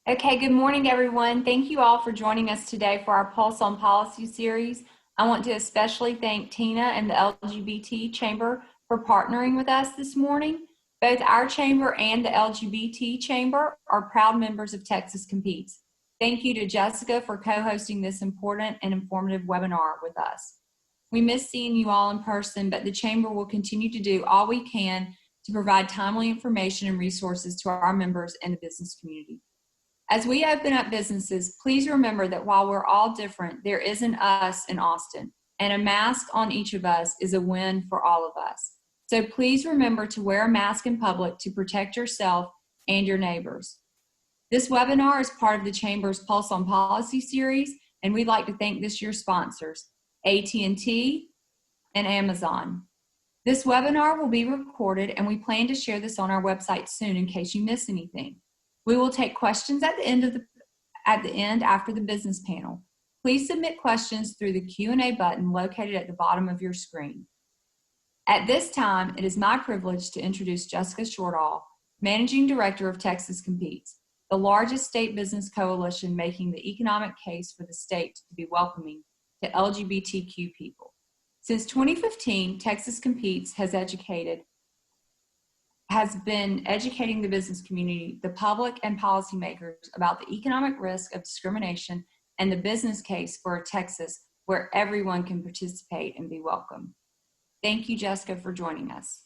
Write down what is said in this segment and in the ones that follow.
Okay, good morning, everyone. Thank you all for joining us today for our Pulse on Policy series. I want to especially thank Tina and the LGBT Chamber for partnering with us this morning. Both our chamber and the LGBT Chamber are proud members of Texas Competes. Thank you to Jessica for co-hosting this important and informative webinar with us. We miss seeing you all in person, but the Chamber will continue to do all we can to provide timely information and resources to our members and the business community. As we open up businesses, please remember that while we're all different, there is an us in Austin, and a mask on each of us is a win for all of us. So please remember to wear a mask in public to protect yourself and your neighbors. This webinar is part of the Chamber's Pulse on Policy series, and we'd like to thank this year's sponsors, AT&T and Amazon. This webinar will be recorded, and we plan to share this on our website soon in case you miss anything. We will take questions at the end after the business panel. Please submit questions through the Q&A button located at the bottom of your screen. At this time, it is my privilege to introduce Jessica Shortall, Managing Director of Texas Competes, the largest state business coalition making the economic case for the state to be welcoming to LGBTQ people. Since 2015, Texas Competes has been educating the business community, the public, and policymakers about the economic risk of discrimination and the business case for a Texas where everyone can participate and be welcome. Thank you, Jessica, for joining us.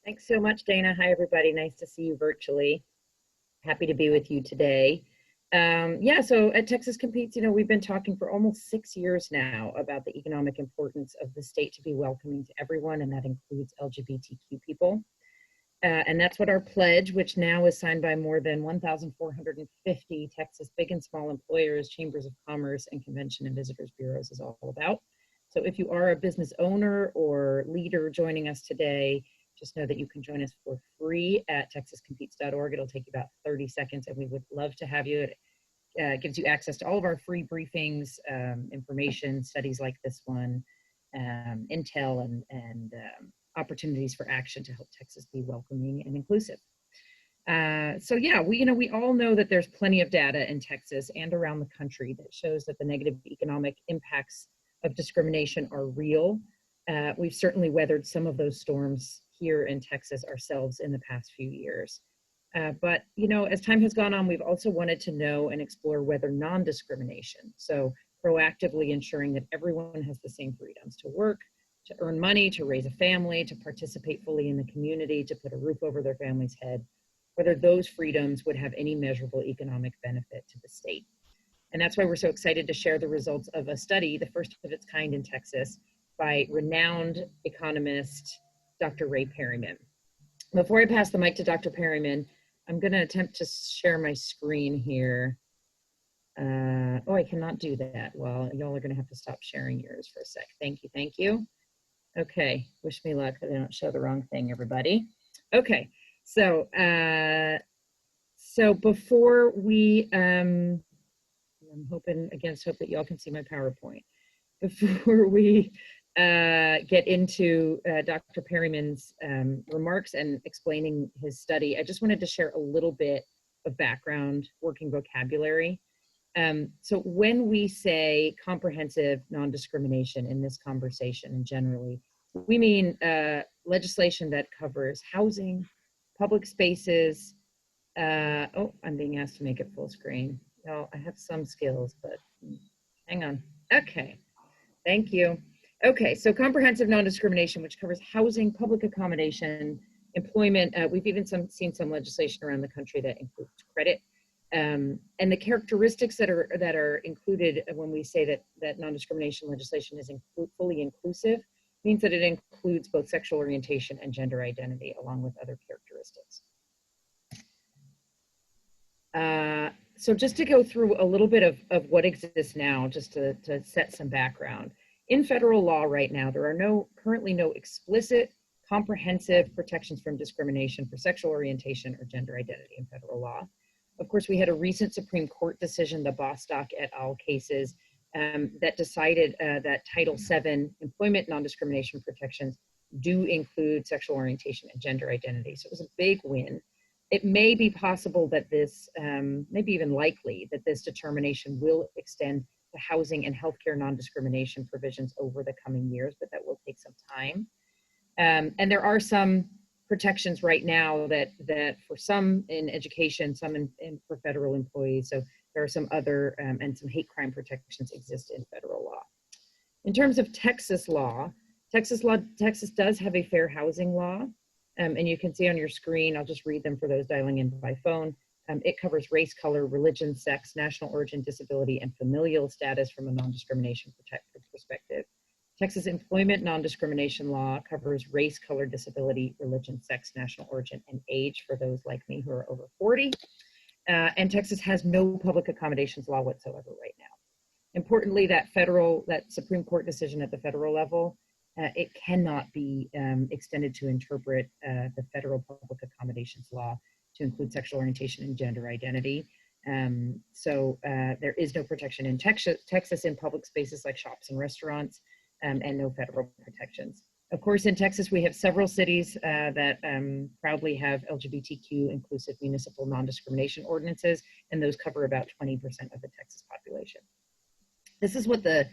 Thanks so much, Dana. Hi, everybody. Nice to see you virtually. Happy to be with you today. So at Texas Competes, we've been talking for almost 6 years now about the economic importance of the state to be welcoming to everyone, and that includes LGBTQ people. And that's what our pledge, which now is signed by more than 1,450 Texas big and small employers, chambers of commerce, and convention and visitors bureaus is all about. So if you are a business owner or leader joining us today, just know that you can join us for free at texascompetes.org. It'll take you about 30 seconds, and we would love to have you. It gives you access to all of our free briefings, information, studies like this one, intel, and opportunities for action to help Texas be welcoming and inclusive. We all know that there's plenty of data in Texas and around the country that shows that the negative economic impacts of discrimination are real. We've certainly weathered some of those storms here in Texas ourselves in the past few years. But as time has gone on, we've also wanted to know and explore whether non-discrimination, so proactively ensuring that everyone has the same freedoms to work, to earn money, to raise a family, to participate fully in the community, to put a roof over their family's head, whether those freedoms would have any measurable economic benefit to the state. And that's why we're so excited to share the results of a study, the first of its kind in Texas, by renowned economist, Dr. Ray Perryman. Before I pass the mic to Dr. Perryman, I'm going to attempt to share my screen here. I cannot do that. Well, y'all are going to have to stop sharing yours for a sec. Thank you. Okay, wish me luck that I don't show the wrong thing, everybody. Okay, so before we, I'm hoping against hope that y'all can see my PowerPoint. Before we get into Dr. Perryman's remarks and explaining his study, I just wanted to share a little bit of background working vocabulary. So when we say comprehensive non-discrimination in this conversation and generally, we mean legislation that covers housing, public spaces. I'm being asked to make it full screen. No, I have some skills, but hang on. Okay, thank you. Okay, so comprehensive non-discrimination, which covers housing, public accommodation, employment. We've even seen some legislation around the country that includes credit. And the characteristics that are included when we say that non-discrimination legislation is fully inclusive means that it includes both sexual orientation and gender identity, along with other characteristics. So just to go through a little bit of what exists now, just to set some background. In federal law right now, there are currently no explicit, comprehensive protections from discrimination for sexual orientation or gender identity in federal law. Of course, we had a recent Supreme Court decision, the Bostock et al. Cases, that decided that Title VII employment non-discrimination protections do include sexual orientation and gender identity. So it was a big win. It may be possible that this, maybe even likely, that this determination will extend to housing and healthcare non-discrimination provisions over the coming years, but that will take some time. And there are some protections right now that for some in education, some for federal employees. So there are some other and some hate crime protections exist in federal law. In terms of Texas law, Texas does have a fair housing law. And you can see on your screen, I'll just read them for those dialing in by phone. It covers race, color, religion, sex, national origin, disability, and familial status from a non-discrimination perspective. Texas employment non-discrimination law covers race, color, disability, religion, sex, national origin, and age for those like me who are over 40. And Texas has no public accommodations law whatsoever right now. Importantly, that Supreme Court decision at the federal level, it cannot be extended to interpret the federal public accommodations law to include sexual orientation and gender identity. So there is no protection in Texas in public spaces like shops and restaurants, and no federal protections. Of course, in Texas, we have several cities that proudly have LGBTQ inclusive municipal non-discrimination ordinances, and those cover about 20% of the Texas population. This is what the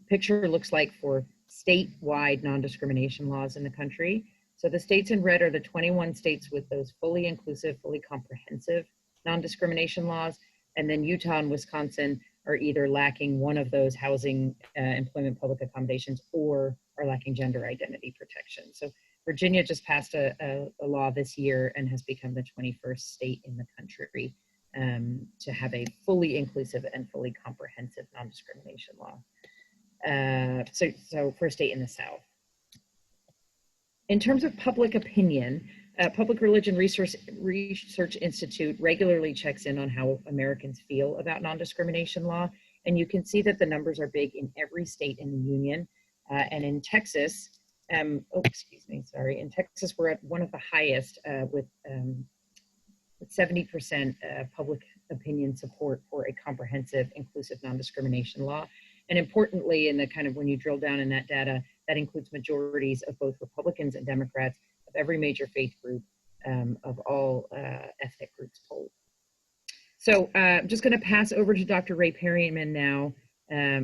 picture looks like for statewide non-discrimination laws in the country. So the states in red are the 21 states with those fully inclusive, fully comprehensive non-discrimination laws, and then Utah and Wisconsin are either lacking one of those housing, employment, public accommodations, or are lacking gender identity protection. So Virginia just passed a law this year and has become the 21st state in the country to have a fully inclusive and fully comprehensive non-discrimination law. So for a state in the South. In terms of public opinion, Public Religion Research Institute regularly checks in on how Americans feel about non-discrimination law, and you can see that the numbers are big in every state in the union. And in Texas, in Texas we're at one of the highest with 70% public opinion support for a comprehensive, inclusive non-discrimination law. And importantly, in the kind of when you drill down in that data, that includes majorities of both Republicans and Democrats, of every major faith group, of all ethnic groups polled. So I'm just going to pass over to Dr. Ray Perryman now,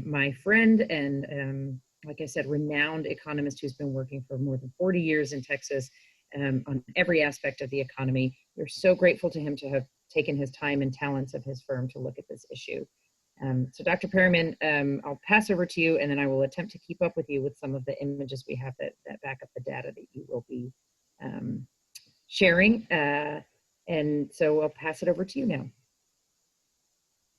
my friend and, like I said, renowned economist who's been working for more than 40 years in Texas on every aspect of the economy. We're so grateful to him to have taken his time and talents of his firm to look at this issue. So Dr. Perryman, I'll pass over to you, and then I will attempt to keep up with you with some of the images we have that back up the data that you will be sharing. And so I'll pass it over to you now.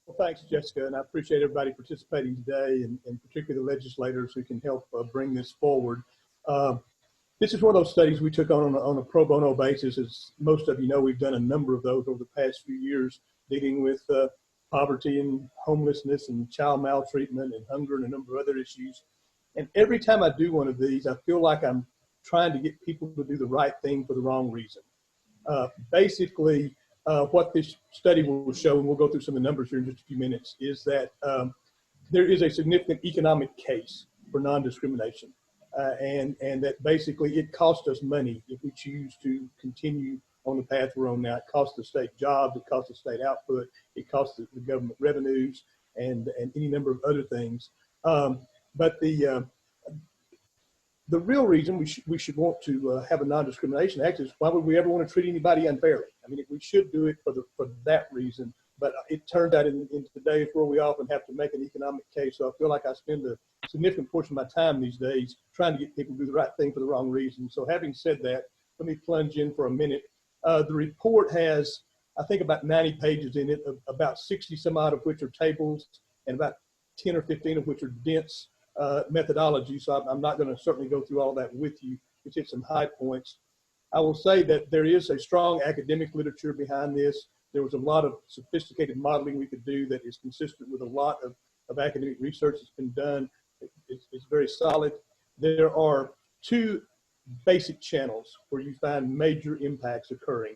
Well, thanks, Jessica, and I appreciate everybody participating today, and particularly the legislators who can help bring this forward. This is one of those studies we took on a pro bono basis. As most of you know, we've done a number of those over the past few years, dealing with poverty and homelessness and child maltreatment and hunger and a number of other issues. And every time I do one of these, I feel like I'm trying to get people to do the right thing for the wrong reason. Basically, what this study will show, and we'll go through some of the numbers here in just a few minutes, is that there is a significant economic case for non-discrimination. And that basically it costs us money if we choose to continue on the path we're on now. It costs the state jobs, it costs the state output, it costs the government revenues, and any number of other things. But the real reason we should want to have a non-discrimination act is, why would we ever want to treat anybody unfairly? I mean, we should do it for that reason. But it turns out in today's world, we often have to make an economic case. So I feel like I spend a significant portion of my time these days trying to get people to do the right thing for the wrong reason. So having said that, let me plunge in for a minute. The report has, I think, about 90 pages in it, about 60 some odd of which are tables, and about 10 or 15 of which are dense methodology. So I'm not going to certainly go through all that with you. Just hit some high points. I will say that there is a strong academic literature behind this. There was a lot of sophisticated modeling we could do that is consistent with a lot of academic research that's been done. It's very solid. There are two basic channels where you find major impacts occurring.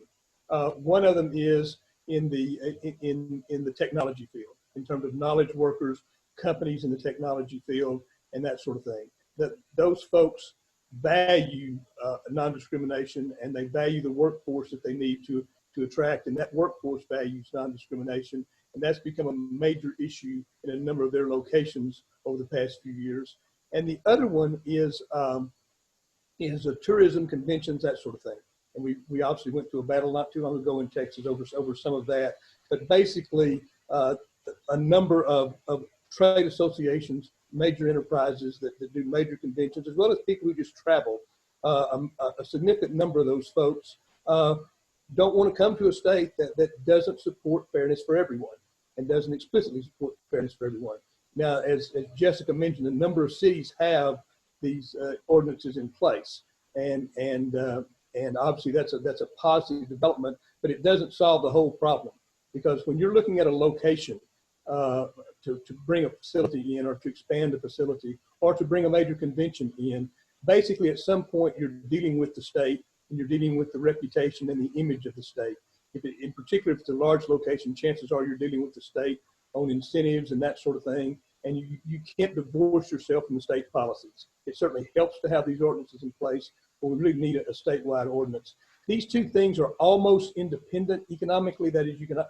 One of them is in the technology field, in terms of knowledge workers, companies in the technology field, and that sort of thing. That those folks value non-discrimination, and they value the workforce that they need to to attract, and that workforce values non-discrimination, and that's become a major issue in a number of their locations over the past few years. And the other one is tourism, conventions, that sort of thing. And we obviously went through a battle not too long ago in Texas over some of that. But basically, a number of trade associations, major enterprises that do major conventions, as well as people who just travel, a significant number of those folks don't want to come to a state that doesn't support fairness for everyone and doesn't explicitly support fairness for everyone. Now, as Jessica mentioned, a number of cities have these ordinances in place, and obviously that's a positive development, but it doesn't solve the whole problem, because when you're looking at a location to bring a facility in, or to expand a facility, or to bring a major convention in, basically at some point you're dealing with the state, and you're dealing with the reputation and the image of the state. In particular, if it's a large location, chances are you're dealing with the state on incentives and that sort of thing, and you can't divorce yourself from the state policies. It certainly helps to have these ordinances in place, but we really need a statewide ordinance. These two things are almost independent economically. That is, you can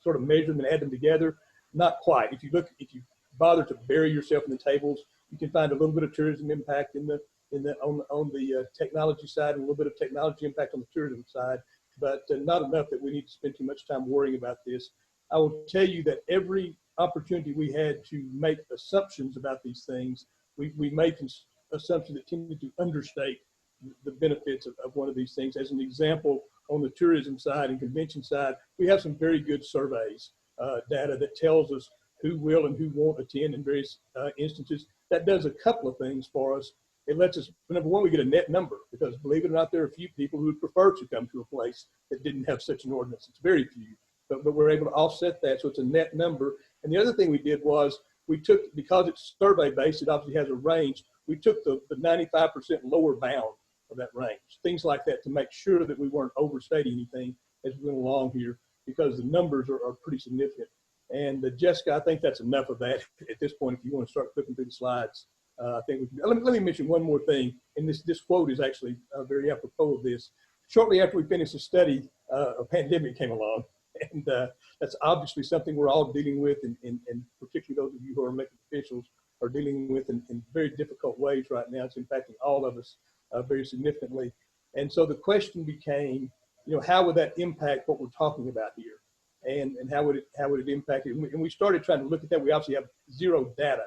sort of measure them and add them together. Not quite. If you bother to bury yourself in the tables, you can find a little bit of tourism impact on the technology side, and a little bit of technology impact on the tourism side, but not enough that we need to spend too much time worrying about this. I will tell you that every opportunity we had to make assumptions about these things, we made assumptions that tended to understate the benefits of one of these things. As an example, on the tourism side and convention side, we have some very good surveys, data that tells us who will and who won't attend in various instances. That does a couple of things for us. It lets us, number one, we get a net number, because believe it or not, there are a few people who would prefer to come to a place that didn't have such an ordinance. It's very few, but we're able to offset that, so it's a net number. And the other thing we did was we took, because it's survey based, it obviously has a range, we took the 95% lower bound of that range, things like that, to make sure that we weren't overstating anything as we went along here, because the numbers are pretty significant. And Jessica, I think that's enough of that at this point. If you want to start flipping through the slides, I think let me mention one more thing, and this quote is actually very apropos of this. Shortly after we finished the study, a pandemic came along, and that's obviously something we're all dealing with, and particularly those of you who are elected officials are dealing with in very difficult ways right now. It's impacting all of us very significantly. And so the question became, how would that impact what we're talking about here? And how would it impact it? And we started trying to look at that. We obviously have zero data,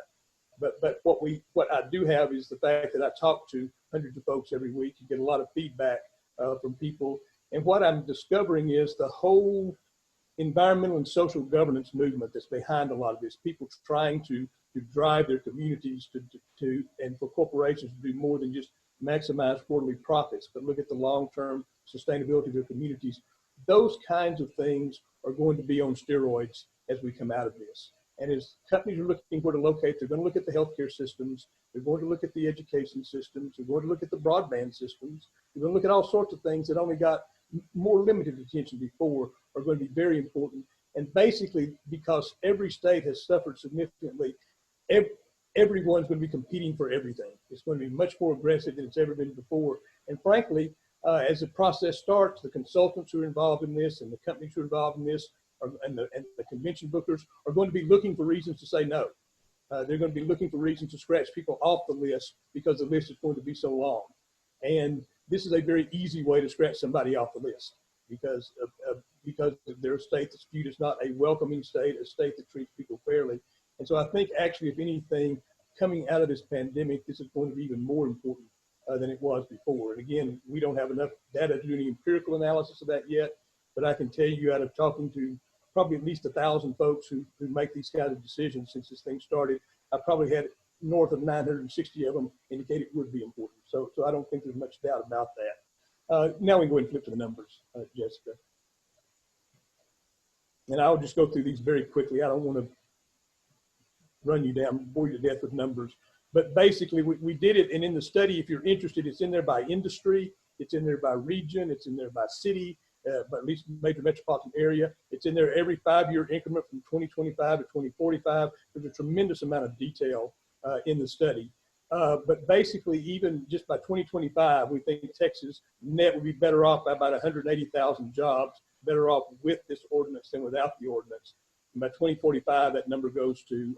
but what I do have is the fact that I talk to hundreds of folks every week. You get a lot of feedback from people. And what I'm discovering is the whole environmental and social governance movement that's behind a lot of this, people trying to drive their communities and for corporations to do more than just maximize quarterly profits, but look at the long-term sustainability of their communities. Those kinds of things are going to be on steroids as we come out of this. And as companies are looking where to locate, they're going to look at the healthcare systems, they're going to look at the education systems, they're going to look at the broadband systems, they're going to look at all sorts of things that only got more limited attention before, are going to be very important. And basically, because every state has suffered significantly, everyone's going to be competing for everything. It's going to be much more aggressive than it's ever been before. And frankly, as the process starts, the consultants who are involved in this and the companies who are involved in this and the convention bookers are going to be looking for reasons to say no. They're going to be looking for reasons to scratch people off the list because the list is going to be so long. And this is a very easy way to scratch somebody off the list because they're a state that's viewed as not a welcoming state, a state that treats people fairly. And so I think actually, if anything, coming out of this pandemic, this is going to be even more important than it was before. And again, we don't have enough data to do any empirical analysis of that yet, but I can tell you out of talking to probably at least 1,000 folks who make these kinds of decisions since this thing started, I probably had north of 960 of them indicate it would be important. So I don't think there's much doubt about that. Now we can go ahead and flip to the numbers, Jessica. And I'll just go through these very quickly. I don't want to run you down, bore you to death with numbers. But basically, we did it, and in the study, if you're interested, it's in there by industry, it's in there by region, it's in there by city, but at least major metropolitan area. It's in there every 5-year increment from 2025 to 2045. There's a tremendous amount of detail in the study. But basically, even just by 2025, we think Texas net would be better off by about 180,000 jobs. better off with this ordinance than without the ordinance. And by 2045, that number goes to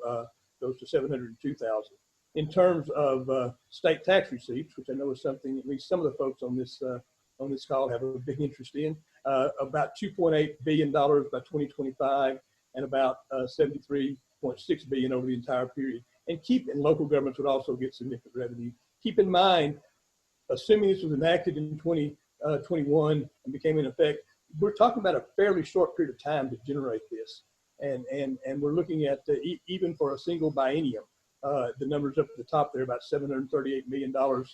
702,000. In terms of state tax receipts, which I know is something at least some of the folks on this call have a big interest in, about $2.8 billion by 2025, and about 73.6 billion over the entire period. And local governments would also get significant revenue. Keep in mind, assuming this was enacted in 2021 and became in effect, we're talking about a fairly short period of time to generate this. And we're looking at, even for a single biennium, the numbers up at the top there, about $738 million to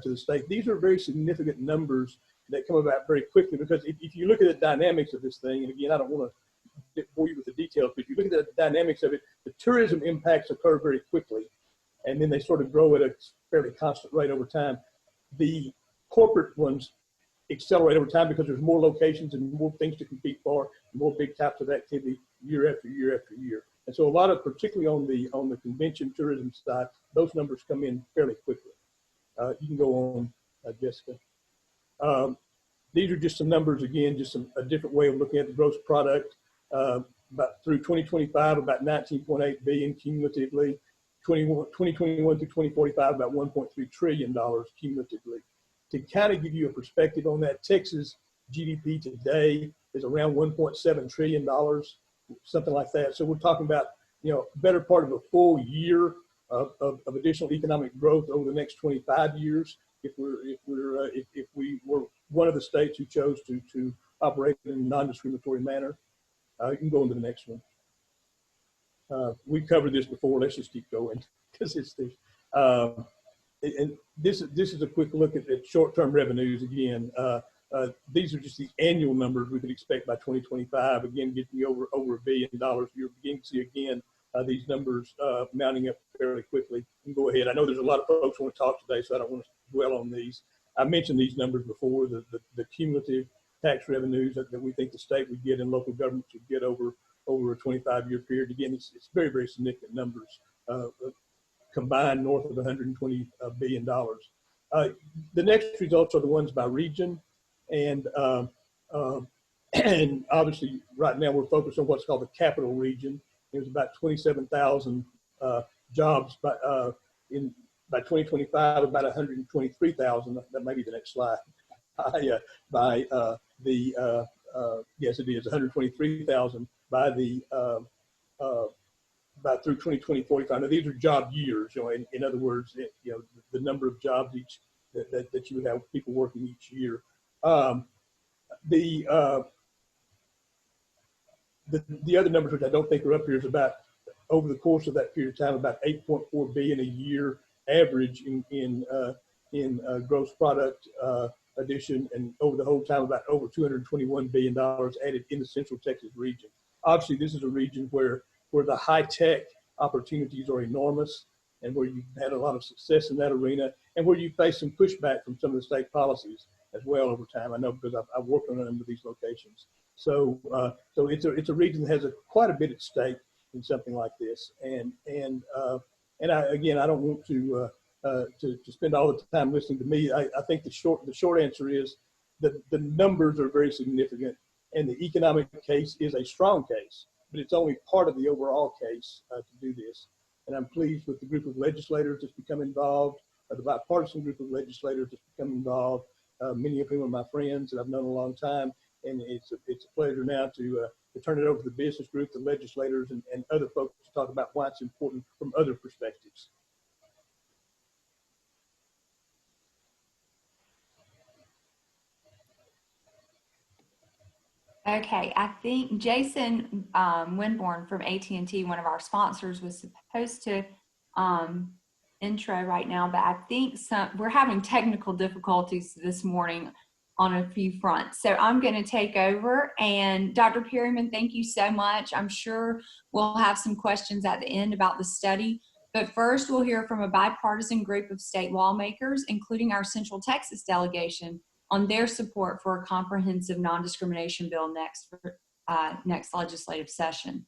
the state. These are very significant numbers that come about very quickly, because if you look at the dynamics of this thing, and again, I don't want to bore you with the details, but if you look at the dynamics of it, the tourism impacts occur very quickly, and then they sort of grow at a fairly constant rate over time. The corporate ones accelerate over time because there's more locations and more things to compete for, more big types of activity year after year after year. And so a lot of, particularly on the convention tourism side, those numbers come in fairly quickly. You can go on, Jessica. These are just some numbers, again, just a different way of looking at the gross product. About through 2025, about 19.8 billion cumulatively. 2021 through 2045, about $1.3 trillion cumulatively. To kind of give you a perspective on that, Texas GDP today is around $1.7 trillion, something like that. So we're talking about, better part of a full year of additional economic growth over the next 25 years. If we were one of the states who chose to operate in a non-discriminatory manner. You can go on to the next one. We've covered this before. Let's just keep going, because it's this. And this is a quick look at short-term revenues. Again, these are just the annual numbers we could expect by 2025. Again, getting you over $1 billion. You're beginning to see again these numbers mounting up fairly quickly. You can go ahead. I know there's a lot of folks who want to talk today, so I don't want to dwell on these. I mentioned these numbers before. The cumulative tax revenues that we think the state would get and local governments would get over a 25-year period. Again, it's very, very significant numbers, combined north of $120 billion. The next results are the ones by region. And obviously right now we're focused on what's called the capital region. There's about 27,000 jobs by 2025, about 123,000, that may be the next slide, yes, it is 123,000 by through 2045. Now these are job years, in other words, the number of jobs that you would have people working each year. The other numbers, which I don't think are up here, is about over the course of that period of time, about 8.4 billion a year average in gross product addition, and over the whole time about over $221 billion added in the Central Texas region. Obviously, this is a region where the high-tech opportunities are enormous, and where you've had a lot of success in that arena, and where you face some pushback from some of the state policies as well over time. I know, because I've worked on a number of these locations. So it's a region that has quite a bit at stake in something like this. And I don't want to spend all the time listening to me. I think the short answer is that the numbers are very significant, and the economic case is a strong case, but it's only part of the overall case to do this. And I'm pleased with the group of legislators that's become involved, the bipartisan group of legislators that's become involved, many of whom are my friends that I've known a long time. And it's a pleasure now to turn it over to the business group, the legislators, and other folks to talk about why it's important from other perspectives. Okay, I think Jason Winborn from AT&T, one of our sponsors, was supposed to intro right now, but I think we're having technical difficulties this morning on a few fronts. So I'm going to take over. And Dr. Perryman, thank you so much. I'm sure we'll have some questions at the end about the study. But first, we'll hear from a bipartisan group of state lawmakers, including our Central Texas delegation, on their support for a comprehensive non-discrimination bill next legislative session.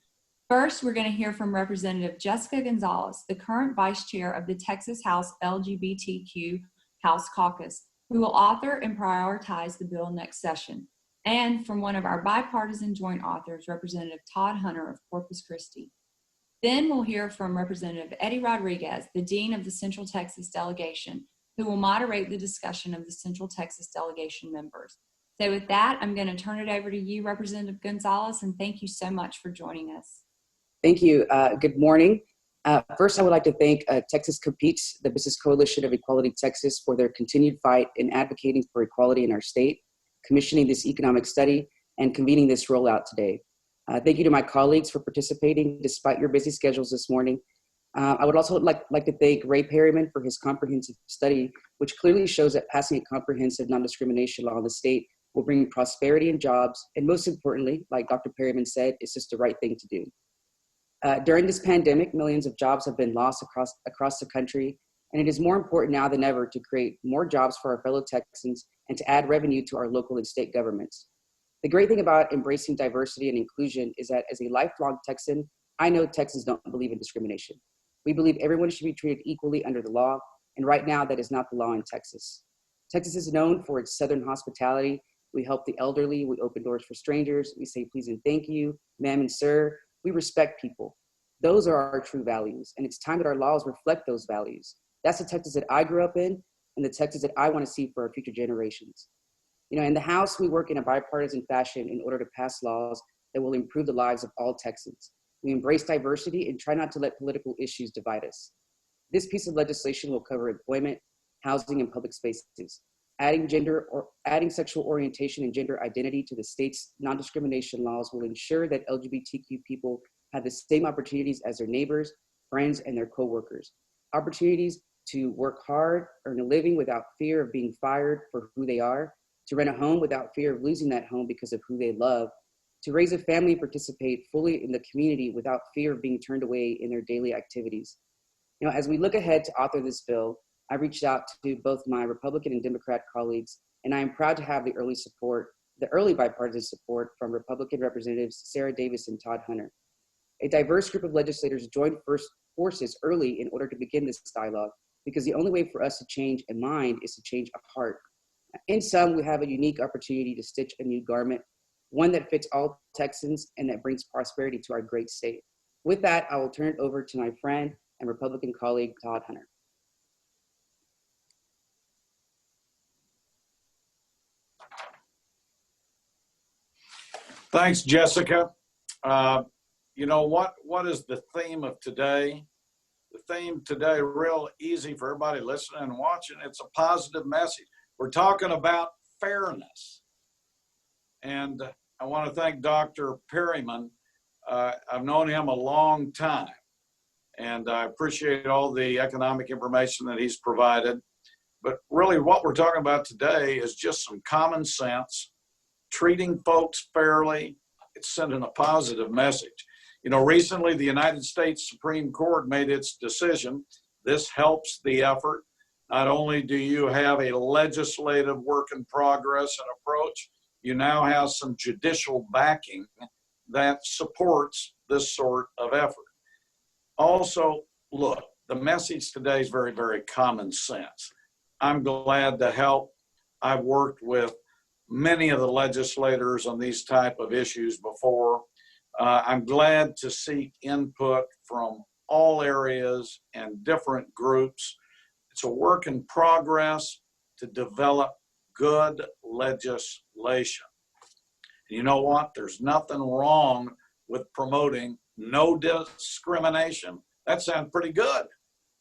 First, we're going to hear from Representative Jessica Gonzalez, the current vice chair of the Texas House LGBTQ House Caucus, who will author and prioritize the bill next session. and from one of our bipartisan joint authors, Representative Todd Hunter of Corpus Christi. Then we'll hear from Representative Eddie Rodriguez, the Dean of the Central Texas Delegation, who will moderate the discussion of the Central Texas Delegation members. So with that, I'm going to turn it over to you, Representative Gonzalez, and thank you so much for joining us. Thank you. Good morning. First, I would like to thank Texas Competes, the Business Coalition of Equality Texas, for their continued fight in advocating for equality in our state, commissioning this economic study, and convening this rollout today. Thank you to my colleagues for participating despite your busy schedules this morning. I would also like to thank Ray Perryman for his comprehensive study, which clearly shows that passing a comprehensive non-discrimination law in the state will bring prosperity and jobs, and most importantly, like Dr. Perryman said, it's just the right thing to do. During this pandemic, millions of jobs have been lost across the country, and it is more important now than ever to create more jobs for our fellow Texans and to add revenue to our local and state governments. The great thing about embracing diversity and inclusion is that as a lifelong Texan, I know Texans don't believe in discrimination. We believe everyone should be treated equally under the law, and right now that is not the law in Texas. Texas is known for its Southern hospitality. We help the elderly, we open doors for strangers, we say please and thank you, ma'am and sir. We respect people. Those are our true values, and it's time that our laws reflect those values. That's the Texas that I grew up in, and the Texas that I want to see for our future generations. You know, in the House, we work in a bipartisan fashion in order to pass laws that will improve the lives of all Texans. We embrace diversity and try not to let political issues divide us. This piece of legislation will cover employment, housing, and public spaces. Adding sexual orientation and gender identity to the state's non-discrimination laws will ensure that LGBTQ people have the same opportunities as their neighbors, friends, and their coworkers. Opportunities to work hard, earn a living without fear of being fired for who they are, to rent a home without fear of losing that home because of who they love, to raise a family and participate fully in the community without fear of being turned away in their daily activities. You know, as we look ahead to author this bill, I reached out to both my Republican and Democrat colleagues, and I am proud to have the early bipartisan support from Republican Representatives Sarah Davis and Todd Hunter. A diverse group of legislators joined forces early in order to begin this dialogue, because the only way for us to change a mind is to change a heart. In sum, we have a unique opportunity to stitch a new garment, one that fits all Texans and that brings prosperity to our great state. With that, I will turn it over to my friend and Republican colleague, Todd Hunter. Thanks, Jessica. You know, what is the theme of today? The theme today, real easy for everybody listening and watching. It's a positive message. We're talking about fairness. And I want to thank Dr. Perryman. I've known him a long time, and I appreciate all the economic information that he's provided. But really what we're talking about today is just some common sense, treating folks fairly. It's sending a positive message. You know, recently the United States Supreme Court made its decision. This helps the effort. Not only do you have a legislative work in progress and approach, you now have some judicial backing that supports this sort of effort. Also, look, the message today is very, very common sense. I'm glad to help. I've worked with many of the legislators on these type of issues before. I'm glad to seek input from all areas and different groups. It's a work in progress to develop good legislation. And you know what? There's nothing wrong with promoting no discrimination. That sounds pretty good.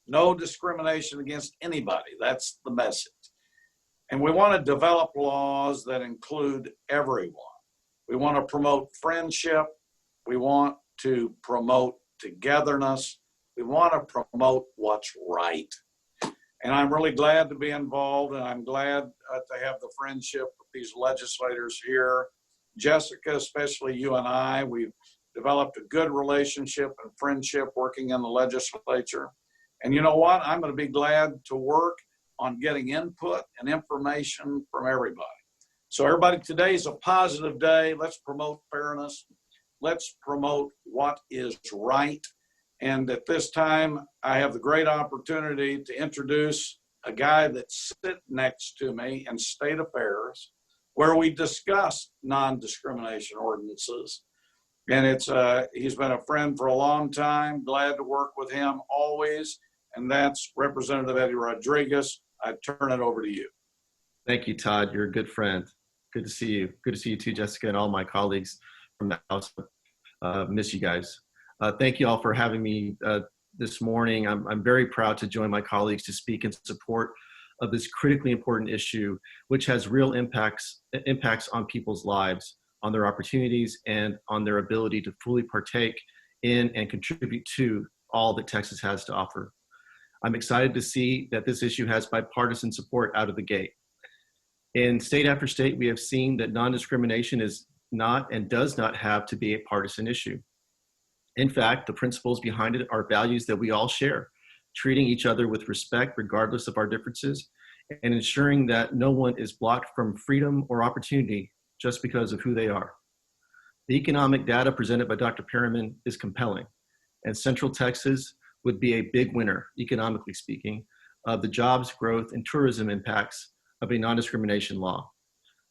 No discrimination against anybody. That's the message. And we want to develop laws that include everyone. We want to promote friendship. We want to promote togetherness. We want to promote what's right. And I'm really glad to be involved, and I'm glad to have the friendship with these legislators here. Jessica, especially you and I, we've developed a good relationship and friendship working in the legislature. And you know what? I'm going to be glad to work on getting input and information from everybody. So everybody, today's a positive day. Let's promote fairness. Let's promote what is right. And at this time, I have the great opportunity to introduce a guy that's sitting next to me in State Affairs, where we discuss non-discrimination ordinances. And he's been a friend for a long time. Glad to work with him always. And that's Representative Eddie Rodriguez. I turn it over to you. Thank you, Todd. You're a good friend. Good to see you. Good to see you too, Jessica, and all my colleagues from the House. Miss you guys. Thank you all for having me this morning. I'm very proud to join my colleagues to speak in support of this critically important issue, which has real impacts on people's lives, on their opportunities, and on their ability to fully partake in and contribute to all that Texas has to offer. I'm excited to see that this issue has bipartisan support out of the gate. In state after state, we have seen that non-discrimination is not and does not have to be a partisan issue. In fact, the principles behind it are values that we all share, treating each other with respect regardless of our differences, and ensuring that no one is blocked from freedom or opportunity just because of who they are. The economic data presented by Dr. Perryman is compelling, and Central Texas would be a big winner, economically speaking, of the jobs, growth, and tourism impacts of a non-discrimination law.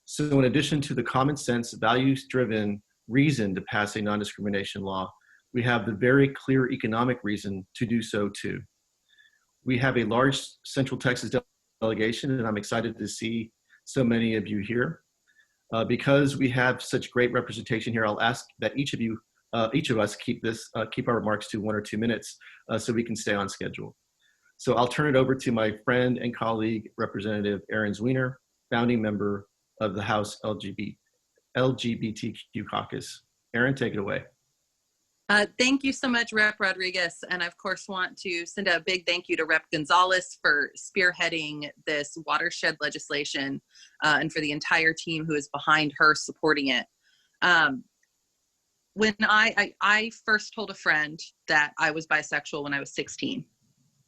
So in addition to the common sense, values-driven reason to pass a non-discrimination law, we have the very clear economic reason to do so too. We have a large Central Texas delegation, and I'm excited to see so many of you here. Because we have such great representation here, I'll ask that each of us keep our remarks to 1 or 2 minutes so we can stay on schedule. So I'll turn it over to my friend and colleague, Representative Aaron Zwiener, founding member of the House LGBTQ caucus. Aaron, take it away. Thank you so much, Rep. Rodriguez. And I, of course, want to send a big thank you to Rep. Gonzalez for spearheading this watershed legislation and for the entire team who is behind her supporting it. When I first told a friend that I was bisexual when I was 16,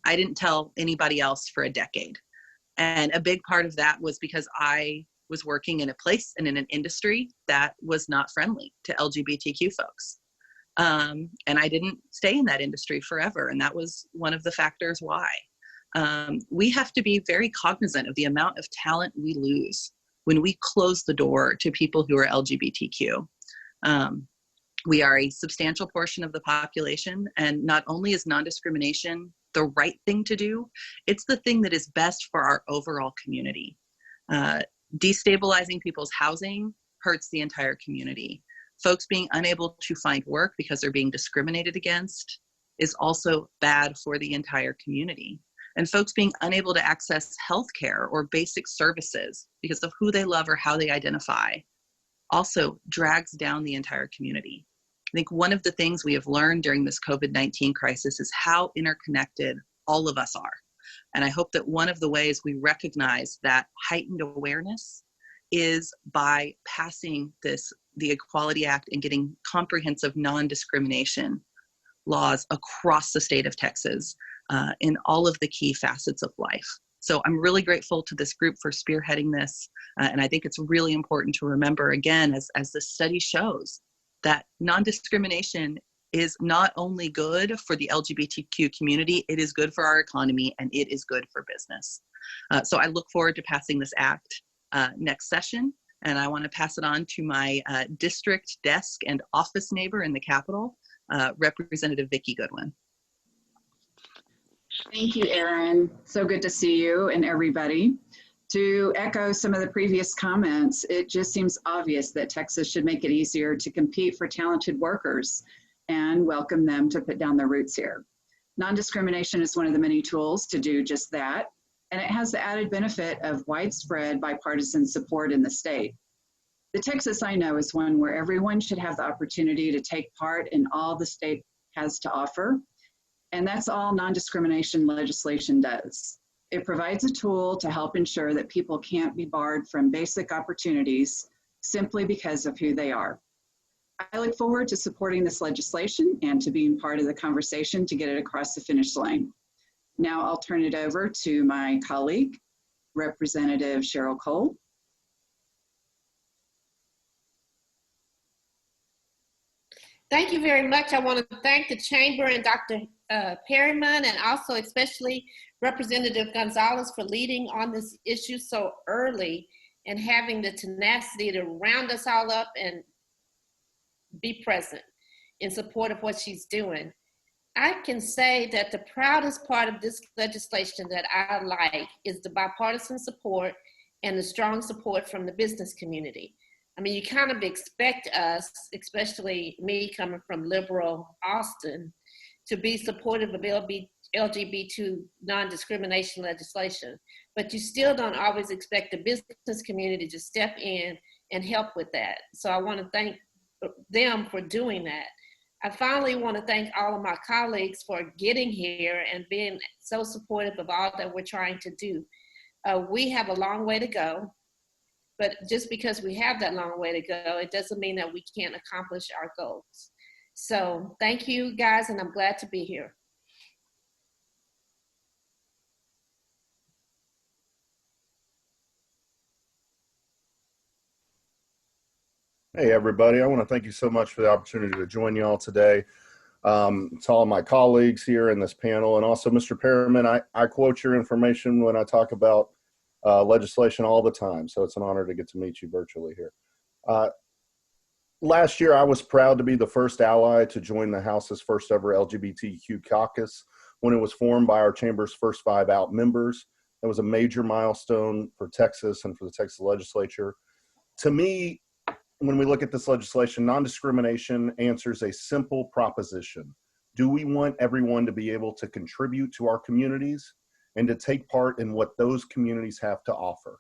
I didn't tell anybody else for a decade. And a big part of that was because I was working in a place and in an industry that was not friendly to LGBTQ folks. And I didn't stay in that industry forever. And that was one of the factors why. We have to be very cognizant of the amount of talent we lose when we close the door to people who are LGBTQ. We are a substantial portion of the population, and not only is non-discrimination the right thing to do, it's the thing that is best for our overall community. Destabilizing people's housing hurts the entire community. Folks being unable to find work because they're being discriminated against is also bad for the entire community. And folks being unable to access healthcare or basic services because of who they love or how they identify also drags down the entire community. I think one of the things we have learned during this COVID-19 crisis is how interconnected all of us are. And I hope that one of the ways we recognize that heightened awareness is by passing the Equality Act and getting comprehensive non-discrimination laws across the state of Texas in all of the key facets of life. So I'm really grateful to this group for spearheading this. And I think it's really important to remember, again, as the study shows, that non-discrimination is not only good for the LGBTQ community, it is good for our economy and it is good for business. So I look forward to passing this act next session. And I want to pass it on to my district desk and office neighbor in the Capitol, Representative Vicki Goodwin. Thank you, Erin. So good to see you and everybody. To echo some of the previous comments, it just seems obvious that Texas should make it easier to compete for talented workers and welcome them to put down their roots here. Non-discrimination is one of the many tools to do just that, and it has the added benefit of widespread bipartisan support in the state. The Texas I know is one where everyone should have the opportunity to take part in all the state has to offer, and that's all non-discrimination legislation does. It provides a tool to help ensure that people can't be barred from basic opportunities simply because of who they are. I look forward to supporting this legislation and to being part of the conversation to get it across the finish line. Now I'll turn it over to my colleague, Representative Cheryl Cole. Thank you very much. I want to thank the Chamber and Dr. Perryman, and also especially Representative Gonzalez for leading on this issue so early and having the tenacity to round us all up and be present in support of what she's doing. I can say that the proudest part of this legislation that I like is the bipartisan support and the strong support from the business community. I mean, you kind of expect us, especially me coming from liberal Austin, to be supportive of LGBT non-discrimination legislation, but you still don't always expect the business community to step in and help with that. So I want to thank them for doing that. I finally want to thank all of my colleagues for getting here and being so supportive of all that we're trying to do. We have a long way to go, but just because we have that long way to go, it doesn't mean that we can't accomplish our goals. So thank you guys, and I'm glad to be here. Hey, everybody. I want to thank you so much for the opportunity to join you all today. To all my colleagues here in this panel, and also Mr. Perryman, I quote your information when I talk about legislation all the time, so it's an honor to get to meet you virtually here. Last year, I was proud to be the first ally to join the House's first ever LGBTQ caucus when it was formed by our chamber's first 5 out members. That was a major milestone for Texas and for the Texas legislature. To me, when we look at this legislation, non-discrimination answers a simple proposition. Do we want everyone to be able to contribute to our communities and to take part in what those communities have to offer?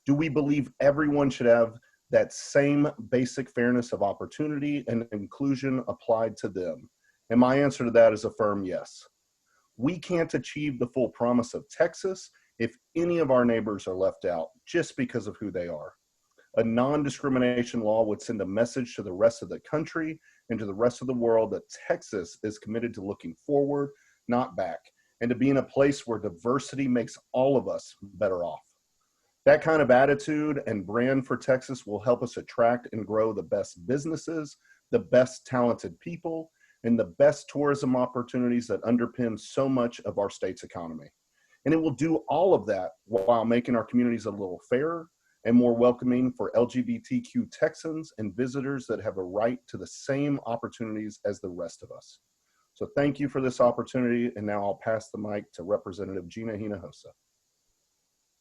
Do we believe everyone should have that same basic fairness of opportunity and inclusion applied to them? And my answer to that is a firm yes. We can't achieve the full promise of Texas if any of our neighbors are left out just because of who they are. A non-discrimination law would send a message to the rest of the country and to the rest of the world that Texas is committed to looking forward, not back, and to be in a place where diversity makes all of us better off. That kind of attitude and brand for Texas will help us attract and grow the best businesses, the best talented people, and the best tourism opportunities that underpin so much of our state's economy. And it will do all of that while making our communities a little fairer and more welcoming for LGBTQ Texans and visitors that have a right to the same opportunities as the rest of us. So thank you for this opportunity, and now I'll pass the mic to Representative Gina Hinojosa.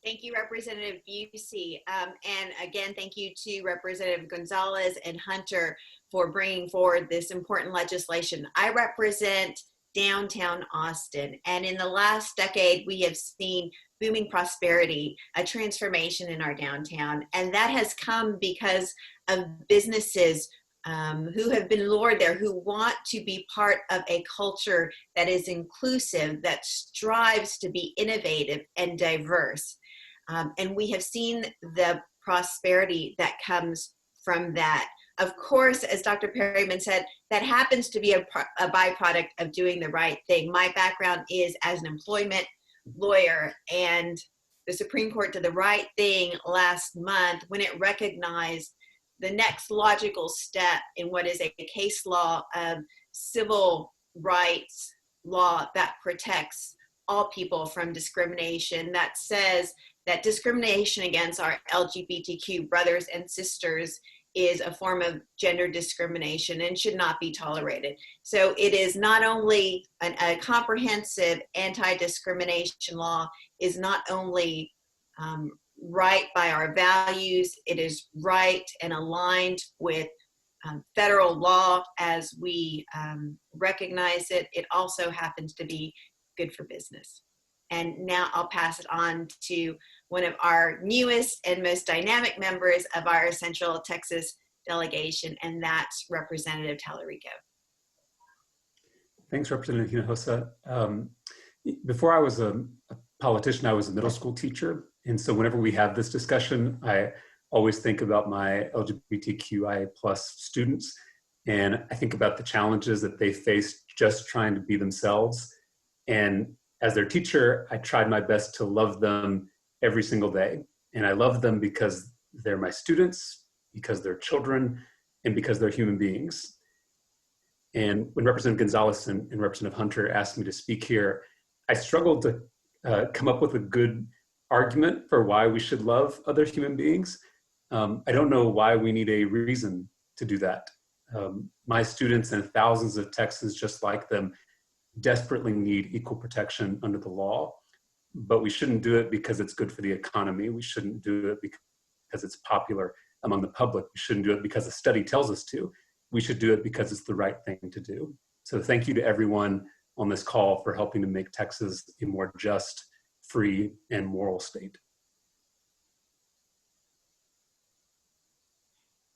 Thank you, Representative Busey. And again, thank you to Representative Gonzalez and Hunter for bringing forward this important legislation. I represent downtown Austin, and in the last decade, we have seen booming prosperity, a transformation in our downtown, and that has come because of businesses who have been lured there, who want to be part of a culture that is inclusive, that strives to be innovative and diverse. And we have seen the prosperity that comes from that. Of course, as Dr. Perryman said, that happens to be a byproduct of doing the right thing. My background is as an employment lawyer, and the Supreme Court did the right thing last month when it recognized the next logical step in what is a case law of civil rights law that protects all people from discrimination, that says that discrimination against our LGBTQ brothers and sisters is a form of gender discrimination and should not be tolerated. So it is not only a comprehensive anti-discrimination law, is not only right by our values, it is right and aligned with federal law as we recognize it. It also happens to be good for business. And now I'll pass it on to one of our newest and most dynamic members of our Central Texas delegation, and that's Representative Tallarico. Thanks, Representative Hinojosa. Before I was a politician, I was a middle school teacher. And so whenever we have this discussion, I always think about my LGBTQIA+ students. And I think about the challenges that they face just trying to be themselves. And as their teacher, I tried my best to love them every single day. And I love them because they're my students, because they're children, and because they're human beings. And when Representative Gonzalez and Representative Hunter asked me to speak here, I struggled to come up with a good argument for why we should love other human beings. I don't know why we need a reason to do that. My students and thousands of Texans just like them desperately need equal protection under the law, but we shouldn't do it because it's good for the economy. We shouldn't do it because it's popular among the public. We shouldn't do it because a study tells us to. We should do it because it's the right thing to do. So thank you to everyone on this call for helping to make Texas a more just, free, and moral state.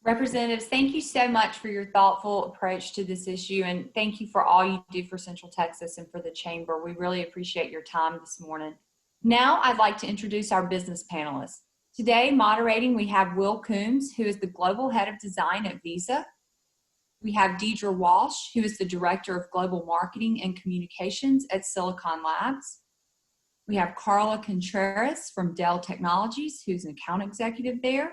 Representatives, thank you so much for your thoughtful approach to this issue, and thank you for all you do for Central Texas and for the Chamber. We really appreciate your time this morning. Now I'd like to introduce our business panelists. Today, moderating, we have Will Coombs, who is the Global Head of Design at Visa. We have Deidre Walsh, who is the Director of Global Marketing and Communications at Silicon Labs. We have Carla Contreras from Dell Technologies, who's an account executive there.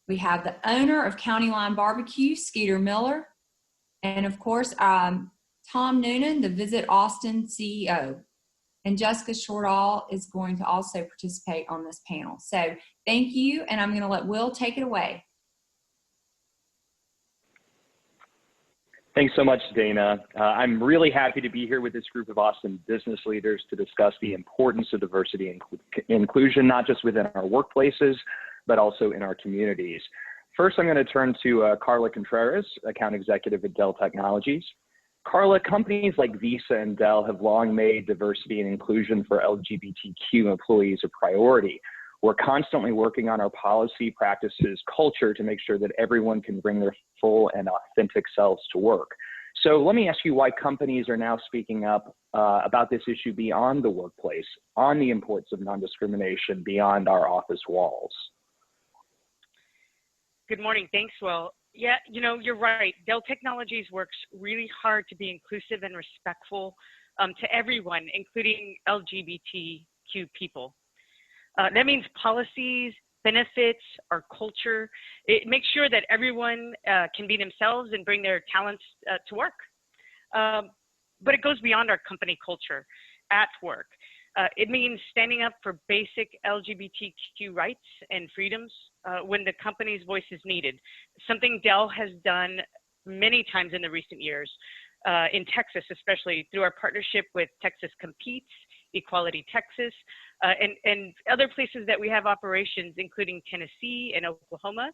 We have the owner of County Line Barbecue, Skeeter Miller. And of course, Tom Noonan, the Visit Austin CEO. And Jessica Shortall is going to also participate on this panel. So thank you, and I'm going to let Will take it away. Thanks so much, Dana. I'm really happy to be here with this group of Austin business leaders to discuss the importance of diversity and inclusion, not just within our workplaces, but also in our communities. First, I'm going to turn to Carla Contreras, account executive at Dell Technologies. Carla, companies like Visa and Dell have long made diversity and inclusion for LGBTQ employees a priority. We're constantly working on our policy, practices, culture to make sure that everyone can bring their full and authentic selves to work. So let me ask you why companies are now speaking up about this issue beyond the workplace, on the importance of non-discrimination beyond our office walls. Good morning. Thanks, Will. Yeah, you know, you're right. Dell Technologies works really hard to be inclusive and respectful to everyone, including LGBTQ people. That means policies, benefits, our culture. It makes sure that everyone can be themselves and bring their talents to work. But it goes beyond our company culture at work. It means standing up for basic LGBTQ rights and freedoms when the company's voice is needed, something Dell has done many times in the recent years, in Texas, especially through our partnership with Texas Competes, Equality Texas, and other places that we have operations, including Tennessee and Oklahoma.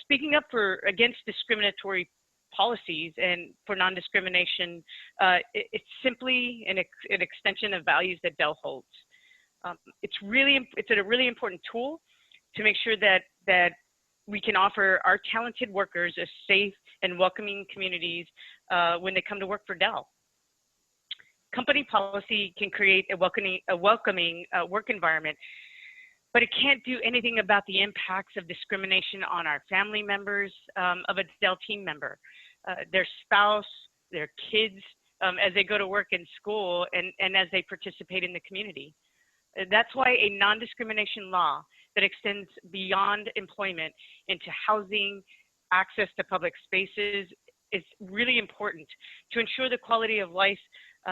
Speaking up against discriminatory policies and for non-discrimination, it's simply an extension of values that Dell holds. It's a really important tool to make sure that we can offer our talented workers a safe and welcoming communities when they come to work for Dell. Company policy can create a welcoming work environment, but it can't do anything about the impacts of discrimination on our family members of a Dell team member, their spouse, their kids, as they go to work in school and as they participate in the community. That's why a non-discrimination law that extends beyond employment into housing, access to public spaces is really important to ensure the quality of life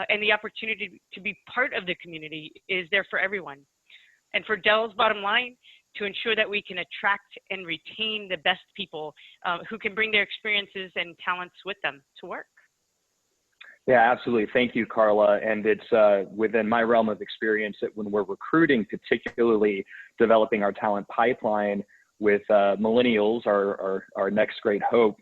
and the opportunity to be part of the community is there for everyone. And for Dell's bottom line, to ensure that we can attract and retain the best people who can bring their experiences and talents with them to work. Yeah, absolutely. Thank you, Carla. And it's within my realm of experience that when we're recruiting, particularly developing our talent pipeline with millennials, our next great hope,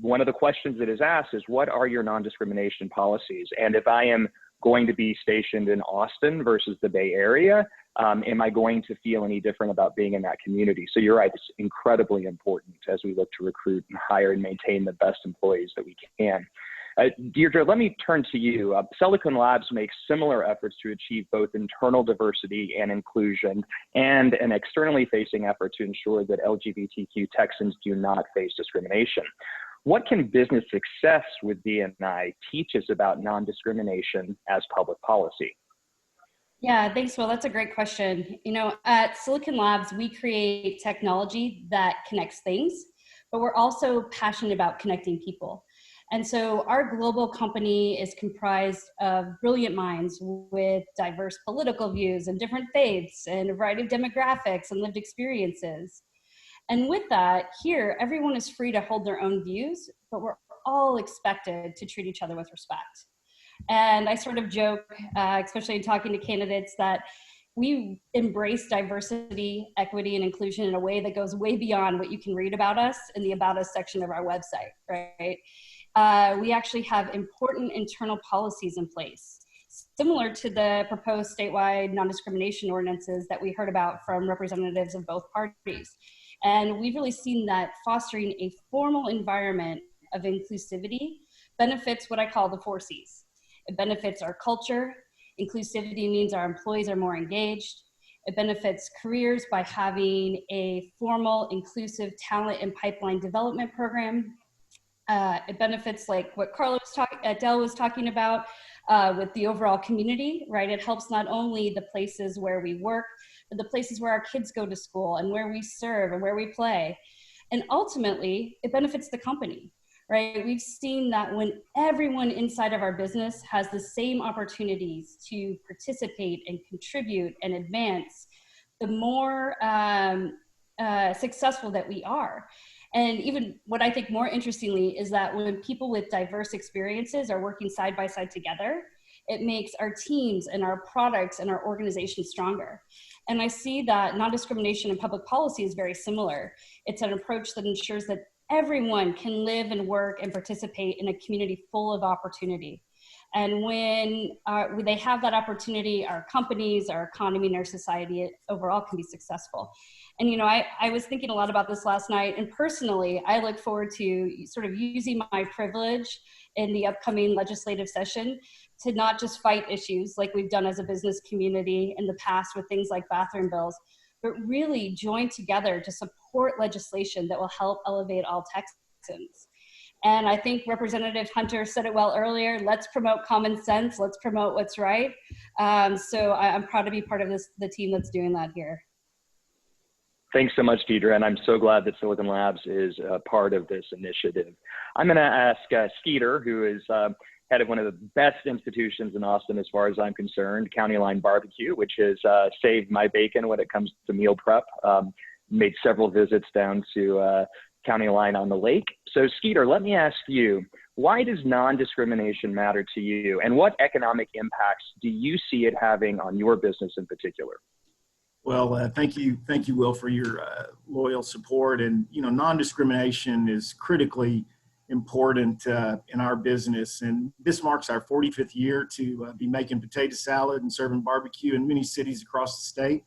one of the questions that is asked is, what are your non-discrimination policies? And if I am going to be stationed in Austin versus the Bay Area, am I going to feel any different about being in that community? So you're right, it's incredibly important as we look to recruit and hire and maintain the best employees that we can. Deirdre, let me turn to you. Silicon Labs makes similar efforts to achieve both internal diversity and inclusion and an externally facing effort to ensure that LGBTQ Texans do not face discrimination. What can business success with D&I teach us about non-discrimination as public policy? Yeah, thanks, Will. That's a great question. You know, at Silicon Labs, we create technology that connects things, but we're also passionate about connecting people. And so our global company is comprised of brilliant minds with diverse political views and different faiths and a variety of demographics and lived experiences. And with that, here, everyone is free to hold their own views, but we're all expected to treat each other with respect. And I sort of joke, especially in talking to candidates, that we embrace diversity, equity, and inclusion in a way that goes way beyond what you can read about us in the About Us section of our website, right? We actually have important internal policies in place, similar to the proposed statewide non-discrimination ordinances that we heard about from representatives of both parties. And we've really seen that fostering a formal environment of inclusivity benefits what I call the 4 C's. It benefits our culture. Inclusivity means our employees are more engaged. It benefits careers by having a formal, inclusive talent and pipeline development program. It benefits like what Dell was talking about with the overall community, right? It helps not only the places where we work, but the places where our kids go to school and where we serve and where we play. And ultimately, it benefits the company, right? We've seen that when everyone inside of our business has the same opportunities to participate and contribute and advance, the more successful that we are. And even what I think more interestingly is that when people with diverse experiences are working side by side together, it makes our teams and our products and our organization stronger. And I see that non-discrimination in public policy is very similar. It's an approach that ensures that everyone can live and work and participate in a community full of opportunity. And when they have that opportunity, our companies, our economy, and our society overall can be successful. And, you know, I was thinking a lot about this last night, and personally, I look forward to sort of using my privilege in the upcoming legislative session to not just fight issues like we've done as a business community in the past with things like bathroom bills, but really join together to support legislation that will help elevate all Texans. And I think Representative Hunter said it well earlier, let's promote common sense, let's promote what's right. So I'm proud to be part of the team that's doing that here. Thanks so much, Deidre, and I'm so glad that Silicon Labs is a part of this initiative. I'm going to ask Skeeter, who is head of one of the best institutions in Austin as far as I'm concerned, County Line Barbecue, which has saved my bacon when it comes to meal prep. Made several visits down to County Line on the lake. So Skeeter, let me ask you, why does non-discrimination matter to you, and what economic impacts do you see it having on your business in particular? Well, thank you, Will, for your loyal support. And, you know, non-discrimination is critically important in our business. And this marks our 45th year to be making potato salad and serving barbecue in many cities across the state.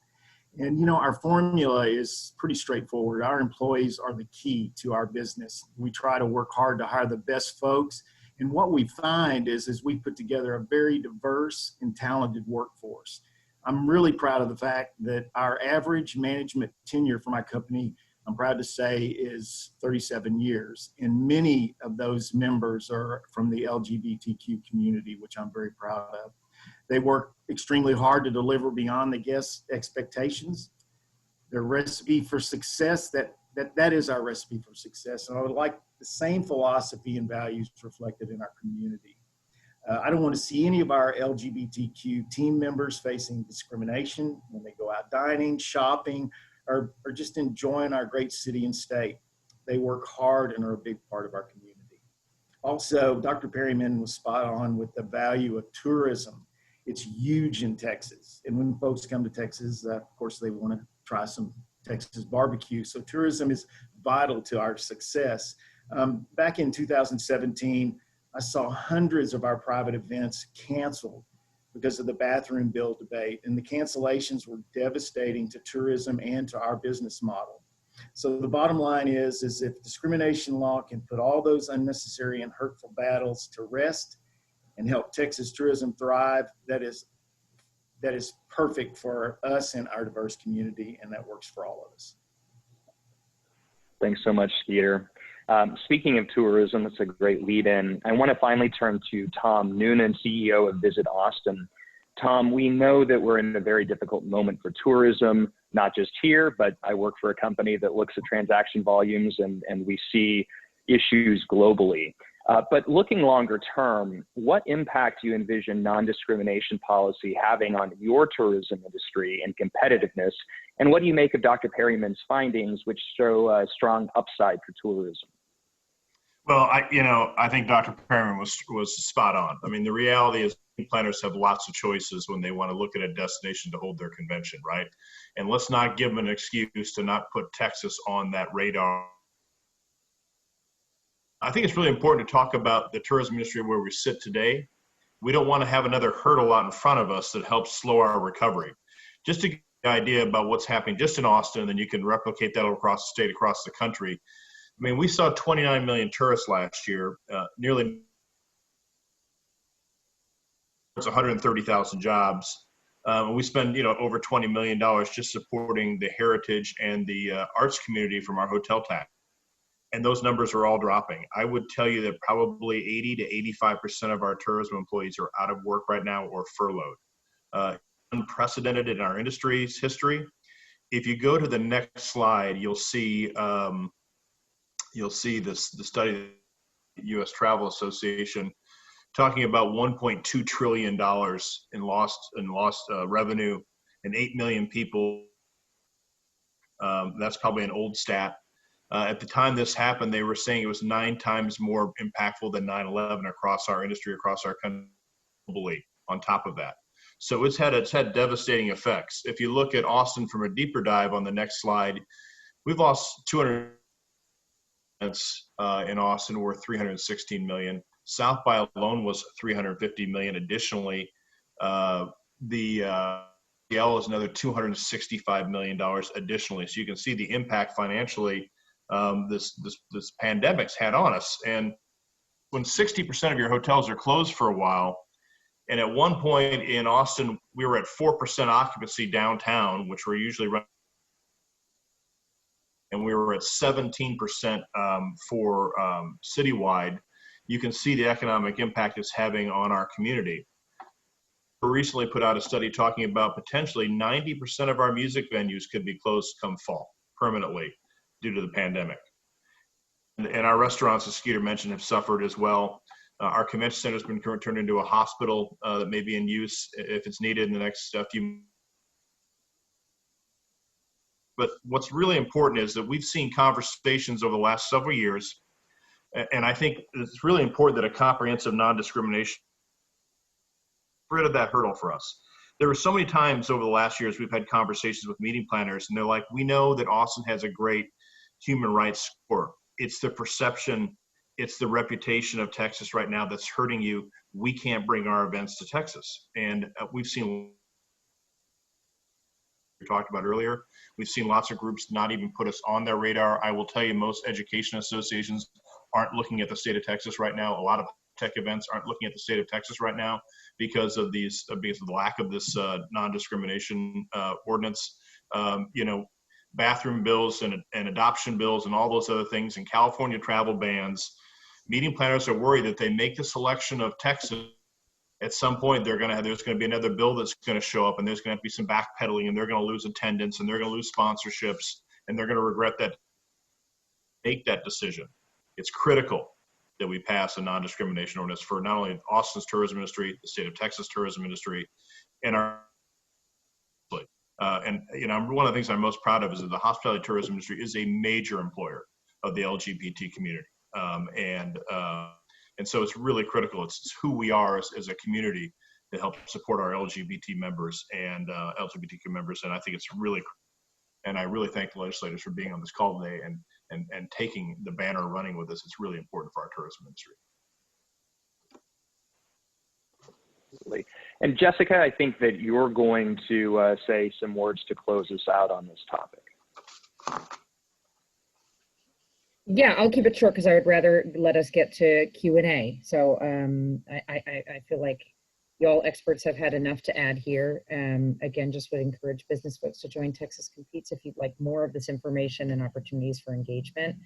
And, you know, our formula is pretty straightforward. Our employees are the key to our business. We try to work hard to hire the best folks. And what we find is we put together a very diverse and talented workforce. I'm really proud of the fact that our average management tenure for my company, I'm proud to say, is 37 years. And many of those members are from the LGBTQ community, which I'm very proud of. They work extremely hard to deliver beyond the guests' expectations. Their recipe for success, that is our recipe for success. And I would like the same philosophy and values reflected in our community. I don't want to see any of our LGBTQ team members facing discrimination when they go out dining, shopping, or just enjoying our great city and state. They work hard and are a big part of our community. Also, Dr. Perryman was spot on with the value of tourism. It's huge in Texas. And when folks come to Texas, of course, they want to try some Texas barbecue. So tourism is vital to our success. Back in 2017, I saw hundreds of our private events canceled because of the bathroom bill debate, and the cancellations were devastating to tourism and to our business model. So the bottom line is if discrimination law can put all those unnecessary and hurtful battles to rest and help Texas tourism thrive, that is perfect for us and our diverse community, and that works for all of us. Thanks so much, Skeeter. Speaking of tourism, that's a great lead-in. I want to finally turn to Tom Noonan, CEO of Visit Austin. Tom, we know that we're in a very difficult moment for tourism, not just here, but I work for a company that looks at transaction volumes and we see issues globally. But looking longer term, what impact do you envision non-discrimination policy having on your tourism industry and competitiveness? And what do you make of Dr. Perryman's findings, which show a strong upside for tourism? Well, I think Dr. Perryman was spot on. I mean, the reality is planners have lots of choices when they want to look at a destination to hold their convention, right? And let's not give them an excuse to not put Texas on that radar. I think it's really important to talk about the tourism industry where we sit today. We don't want to have another hurdle out in front of us that helps slow our recovery. Just to get an idea about what's happening just in Austin, and then you can replicate that across the state, across the country. I mean, we saw 29 million tourists last year, nearly 130,000 jobs. We spend, over $20 million just supporting the heritage and the arts community from our hotel tax. And those numbers are all dropping. I would tell you that probably 80 to 85% of our tourism employees are out of work right now or furloughed. Unprecedented in our industry's history. If you go to the next slide, you'll see the study of the U.S. Travel Association talking about $1.2 trillion in lost revenue and 8 million people. That's probably an old stat. At the time this happened, they were saying it was 9 times more impactful than 9/11 across our industry, across our country, globally, on top of that. So it's had devastating effects. If you look at Austin from a deeper dive on the next slide, we've lost 200 in Austin, worth $316 million. South by alone was $350 million. Additionally, the L is another $265 million additionally. So you can see the impact financially this pandemic's had on us. And when 60% of your hotels are closed for a while, and at one point in Austin, we were at 4% occupancy downtown, which we're usually running, and we were at 17% for citywide. You can see the economic impact it's having on our community. We recently put out a study talking about potentially 90% of our music venues could be closed come fall permanently due to the pandemic. And our restaurants, as Skeeter mentioned, have suffered as well. Our convention center has been turned into a hospital that may be in use if it's needed in the next few months. But what's really important is that we've seen conversations over the last several years, and I think it's really important that a comprehensive non-discrimination get rid of that hurdle for us. There were so many times over the last years we've had conversations with meeting planners, and they're like, we know that Austin has a great human rights score. It's the perception, it's the reputation of Texas right now that's hurting you. We can't bring our events to Texas. And we've seen, we talked about earlier, we've seen lots of groups not even put us on their radar. I will tell you, most education associations aren't looking at the state of Texas right now. A lot of tech events aren't looking at the state of Texas right now because of the lack of this non-discrimination ordinance. Bathroom bills and adoption bills and all those other things, and California travel bans. Meeting planners are worried that they make the selection of Texas. At some point, there's going to be another bill that's going to show up, and there's going to be some backpedaling, and they're going to lose attendance, and they're going to lose sponsorships, and they're going to regret that. Make that decision. It's critical that we pass a non-discrimination ordinance for not only Austin's tourism industry, the state of Texas tourism industry, and our. One of the things I'm most proud of is that the hospitality tourism industry is a major employer of the LGBT community. And so it's really critical. It's who we are as a community to help support our LGBT members and LGBTQ members. And I think it's really, and I really thank the legislators for being on this call today and taking the banner running with us. It's really important for our tourism industry. And Jessica, I think that you're going to say some words to close us out on this topic. Yeah, I'll keep it short because I would rather let us get to Q&A. So I feel like y'all experts have had enough to add here. Again, just would encourage business folks to join Texas Competes if you'd like more of this information and opportunities for engagement.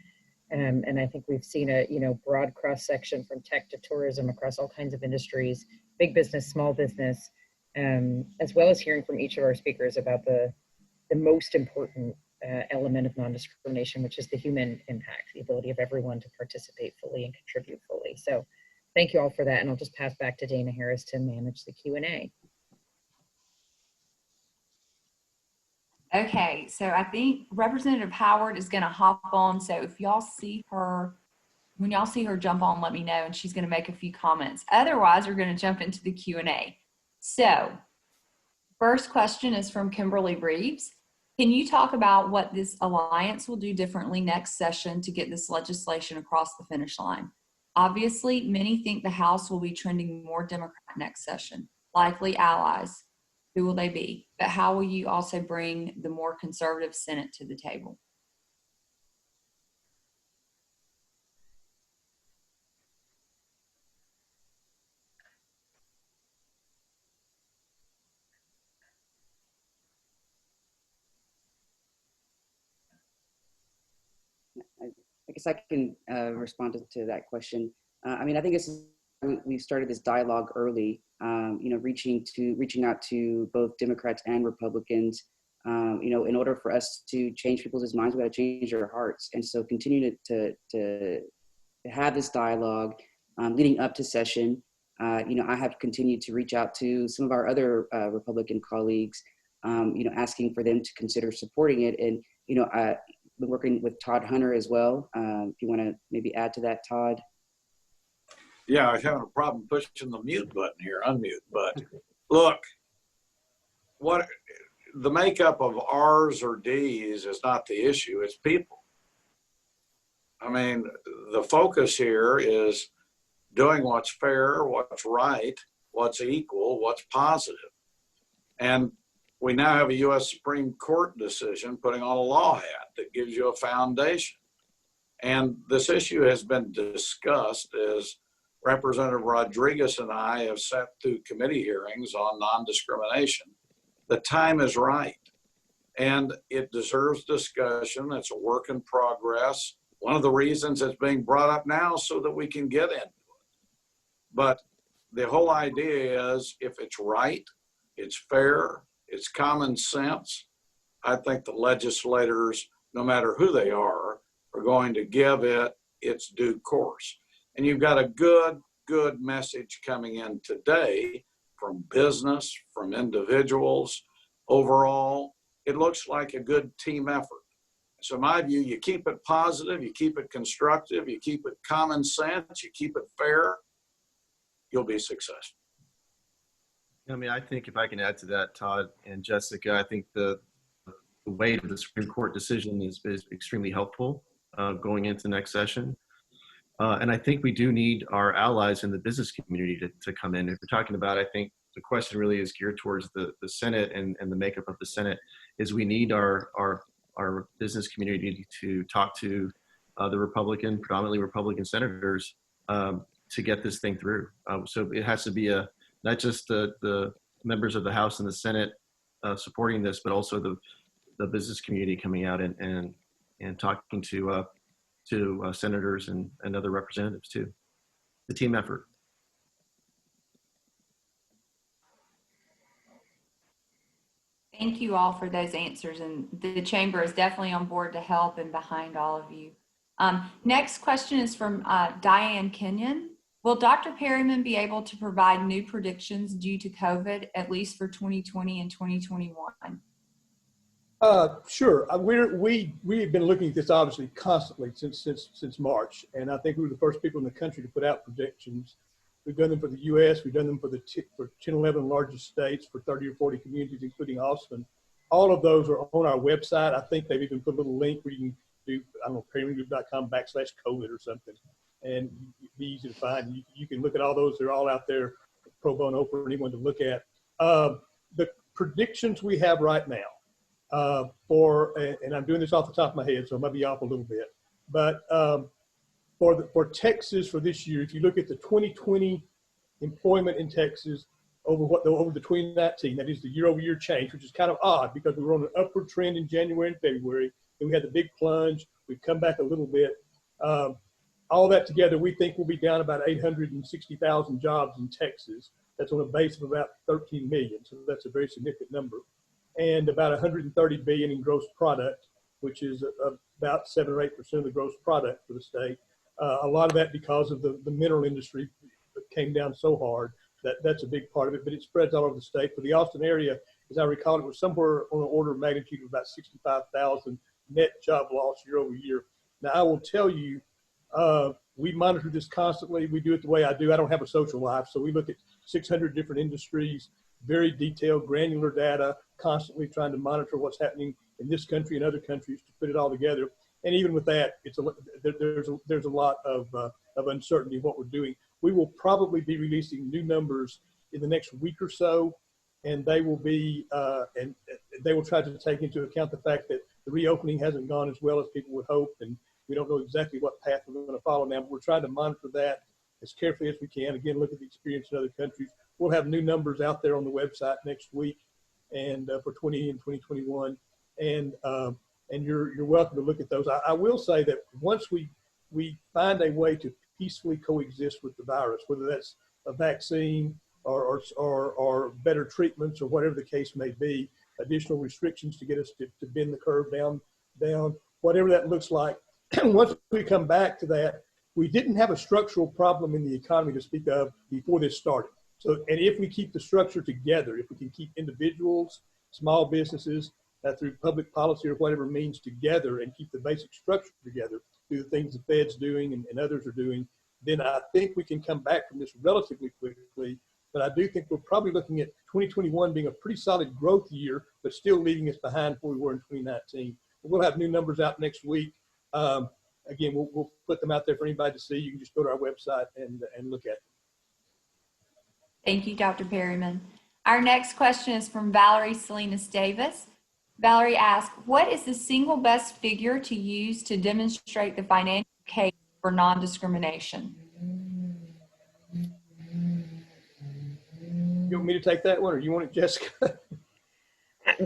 And I think we've seen a broad cross section from tech to tourism across all kinds of industries, big business, small business, as well as hearing from each of our speakers about the most important element of non-discrimination, which is the human impact, the ability of everyone to participate fully and contribute fully. So thank you all for that. And I'll just pass back to Dana Harris to manage the Q&A. Okay, so I think Representative Howard is going to hop on. So if y'all see her, when y'all see her jump on, let me know, and she's going to make a few comments. Otherwise, we're going to jump into the Q&A. So first question is from Kimberly Reeves. Can you talk about what this alliance will do differently next session to get this legislation across the finish line? Obviously, many think the House will be trending more Democrat next session, likely allies. Who will they be? But how will you also bring the more conservative Senate to the table? I guess I can respond to that question. I mean, I think we started this dialogue early, you know, reaching out to both Democrats and Republicans. You know, in order for us to change people's minds, we got to change their hearts. And so continue to have this dialogue leading up to session. You know, I have continued to reach out to some of our other Republican colleagues, you know, asking for them to consider supporting it. And, you know, I've been working with Todd Hunter as well. If you want to maybe add to that, Todd. Yeah, I was having a problem pushing the mute button here, unmute. But look, what the makeup of R's or D's is not the issue, it's people. I mean, the focus here is doing what's fair, what's right, what's equal, what's positive. And we now have a U.S. Supreme Court decision putting on a law hat that gives you a foundation. And this issue has been discussed as Representative Rodriguez and I have sat through committee hearings on non-discrimination. The time is right, and it deserves discussion. It's a work in progress. One of the reasons it's being brought up now so that we can get into it. But the whole idea is if it's right, it's fair, it's common sense, I think the legislators, no matter who they are going to give it its due course. And you've got a good message coming in today from business, from individuals. Overall, it looks like a good team effort. So in my view, you keep it positive, you keep it constructive, you keep it common sense, you keep it fair, you'll be successful. I mean, I think if I can add to that, Todd and Jessica, I think the weight of the Supreme Court decision is extremely helpful going into next session. And I think we do need our allies in the business community to come in. If we're talking about, I think the question really is geared towards the Senate and the makeup of the Senate, is we need our business community to talk to the predominantly Republican senators to get this thing through. So it has to be not just the members of the House and the Senate supporting this, but also the business community coming out and talking to senators and other representatives too. The team effort. Thank you all for those answers, and the chamber is definitely on board to help and behind all of you. Next question is from Diane Kenyon. Will Dr. Perryman be able to provide new predictions due to COVID, at least for 2020 and 2021? Sure. We've been looking at this obviously constantly since March, and I think we were the first people in the country to put out predictions. We've done them for the U.S. We've done them for 10, 11 largest states, for 30 or 40 communities, including Austin. All of those are on our website. I think they've even put a little link where you can do, I don't know, perrymangroup.com/COVID or something, and be easy to find. You can look at all those. They're all out there pro bono for anyone to look at. The predictions we have right now, and I'm doing this off the top of my head, so I might be off a little bit, but for Texas for this year, if you look at the 2020 employment in Texas over the 2019, that is the year-over-year change, which is kind of odd because we were on an upward trend in January and February, and we had the big plunge. We've come back a little bit. All that together, we think we'll be down about 860,000 jobs in Texas. That's on a base of about 13 million, so that's a very significant number, and about 130 billion in gross product. which is about 7 or 8% of the gross product for the state. A lot of that because of the mineral industry came down so hard. That's a big part of it, but it spreads all over the state. For the Austin area, as I recall, it was somewhere on the order of magnitude of about 65,000 net job loss year over year. Now, I will tell you, we monitor this constantly. We do it the way I do. I don't have a social life, so we look at 600 different industries, very detailed, granular data, constantly trying to monitor what's happening in this country and other countries to put it all together. And even with that, there's a lot of uncertainty in what we're doing. We will probably be releasing new numbers in the next week or so, and they will be and they will try to take into account the fact that the reopening hasn't gone as well as people would hope, and we don't know exactly what path we're going to follow now. But we're trying to monitor that as carefully as we can. Again, look at the experience in other countries. We'll have new numbers out there on the website next week, and for 20 and 2021, and you're welcome to look at those. I will say that once we find a way to peacefully coexist with the virus, whether that's a vaccine or better treatments or whatever the case may be, additional restrictions to get us to bend the curve down, whatever that looks like. Once we come back to that, we didn't have a structural problem in the economy to speak of before this started. So, and if we keep the structure together, if we can keep individuals, small businesses, through public policy or whatever means together, and keep the basic structure together through the things the Fed's doing and others are doing, then I think we can come back from this relatively quickly. But I do think we're probably looking at 2021 being a pretty solid growth year, but still leaving us behind where we were in 2019. We'll have new numbers out next week. Again, we'll put them out there for anybody to see. You can just go to our website and look at them. Thank you, Dr. Perryman. Our next question is from Valerie Salinas Davis. Valerie asks, what is the single best figure to use to demonstrate the financial case for non-discrimination? You want me to take that one, or you want it, Jessica?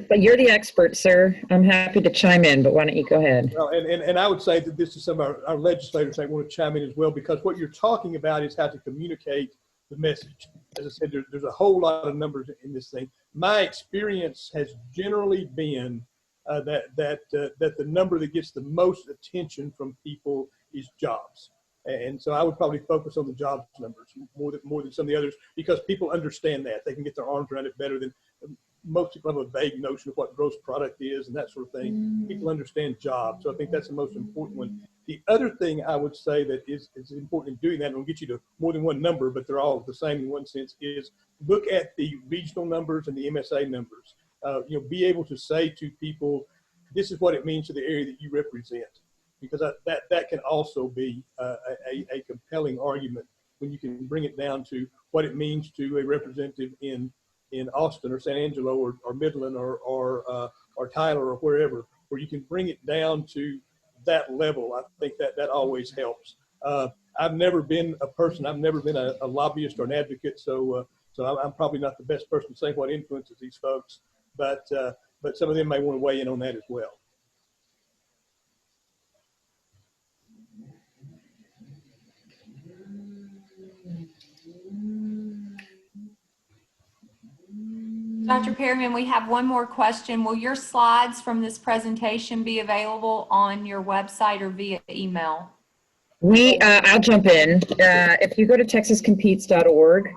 But you're the expert, sir. I'm happy to chime in, but why don't you go ahead? Well, and I would say that this is some of our legislators that want to chime in as well, because what you're talking about is how to communicate the message. As I said, there's a whole lot of numbers in this thing. My experience has generally been that the number that gets the most attention from people is jobs. And so I would probably focus on the jobs numbers more than some of the others, because people understand that. They can get their arms around it better than most people have a vague notion of what gross product is and that sort of thing. People understand jobs. So I think that's the most important one. The other thing I would say that is important in doing that, and will get you to more than one number, but they're all the same in one sense, is look at the regional numbers and the MSA numbers. Be able to say to people, this is what it means to the area that you represent, because that can also be a compelling argument when you can bring it down to what it means to a representative in Austin or San Angelo or Midland or Tyler or wherever, where you can bring it down to that level. I think that always helps. I've never been a lobbyist or an advocate, so I'm probably not the best person to say what influences these folks, but some of them may want to weigh in on that as well. Dr. Perryman, we have one more question. Will your slides from this presentation be available on your website or via email? I'll jump in. If you go to texascompetes.org,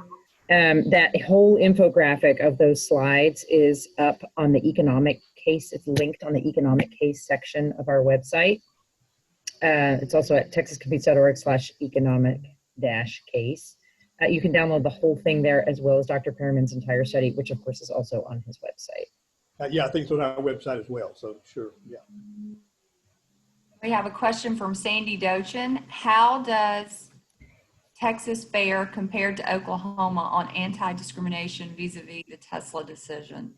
that whole infographic of those slides is up on the economic case. It's linked on the economic case section of our website. It's also at texascompetes.org/economic-case. You can download the whole thing there, as well as Dr. Perryman's entire study, which of course is also on his website. Yeah, I think it's on our website as well, so sure, yeah. We have a question from Sandy Dochin. How does Texas fare compared to Oklahoma on anti-discrimination vis-a-vis the Tesla decision?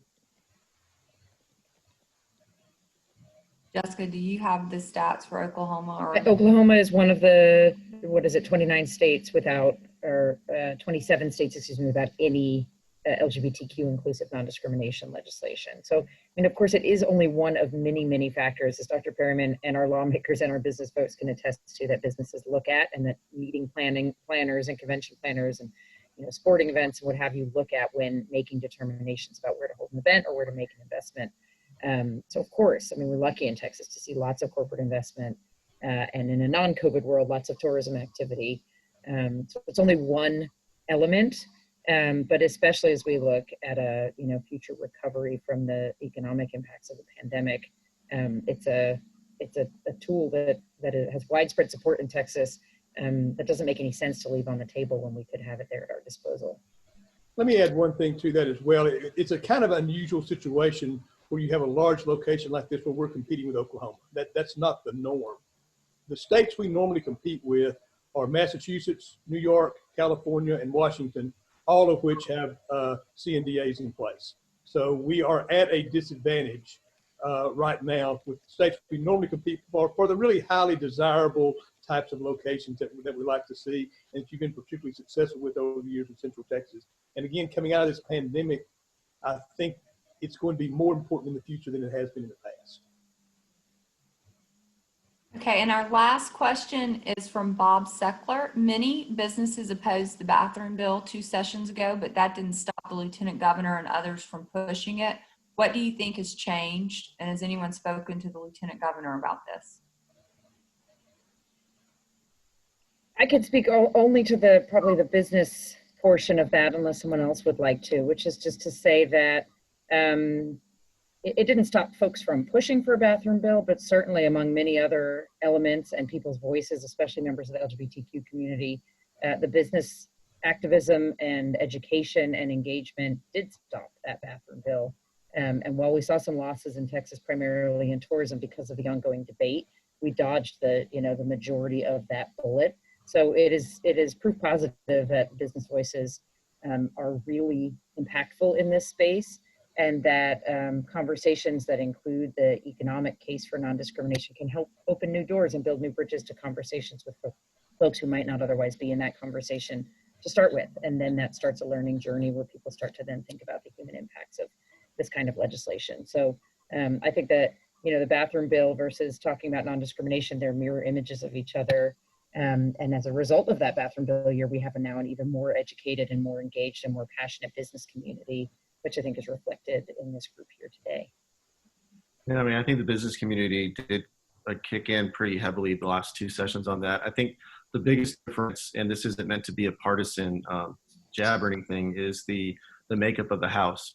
Jessica, do you have the stats for Oklahoma? Oklahoma is one of the, 29 states without, or 27 states, without any LGBTQ inclusive non-discrimination legislation. So, of course, it is only one of many, many factors, as Dr. Perryman and our lawmakers and our business folks can attest to, that businesses look at, and that meeting planners and convention planners and sporting events and what have you look at when making determinations about where to hold an event or where to make an investment. So of course, I mean, we're lucky in Texas to see lots of corporate investment, and in a non-COVID world, lots of tourism activity. So it's only one element, but especially as we look at a future recovery from the economic impacts of the pandemic, it's a tool that has widespread support in Texas. That doesn't make any sense to leave on the table when we could have it there at our disposal. Let me add one thing to that as well. It's a kind of unusual situation where you have a large location like this where we're competing with Oklahoma. That's not the norm. The states we normally compete with are Massachusetts, New York, California, and Washington, all of which have CNDAs in place. So we are at a disadvantage right now with states we normally compete for the really highly desirable types of locations that we like to see and that you've been particularly successful with over the years in Central Texas. And again, coming out of this pandemic, I think it's going to be more important in the future than it has been in the past. Okay, and our last question is from Bob Seckler. Many businesses opposed the bathroom bill 2 sessions ago, but that didn't stop the Lieutenant Governor and others from pushing it. What do you think has changed? And has anyone spoken to the Lieutenant Governor about this? I could speak only to probably the business portion of that, unless someone else would like to, which is just to say that it didn't stop folks from pushing for a bathroom bill, but certainly among many other elements and people's voices, especially members of the LGBTQ community, the business activism and education and engagement did stop that bathroom bill. And while we saw some losses in Texas, primarily in tourism because of the ongoing debate, we dodged the majority of that bullet. So it is proof positive that business voices are really impactful in this space, and that conversations that include the economic case for non-discrimination can help open new doors and build new bridges to conversations with folks who might not otherwise be in that conversation to start with. And then that starts a learning journey where people start to then think about the human impacts of this kind of legislation. So I think that, the bathroom bill versus talking about non-discrimination, they're mirror images of each other. And as a result of that bathroom bill year, we have now an even more educated and more engaged and more passionate business community, which I think is reflected in this group here today. Yeah, I mean, I think the business community did kick in pretty heavily the last 2 sessions on that. I think the biggest difference, and this isn't meant to be a partisan jab or anything, is the makeup of the House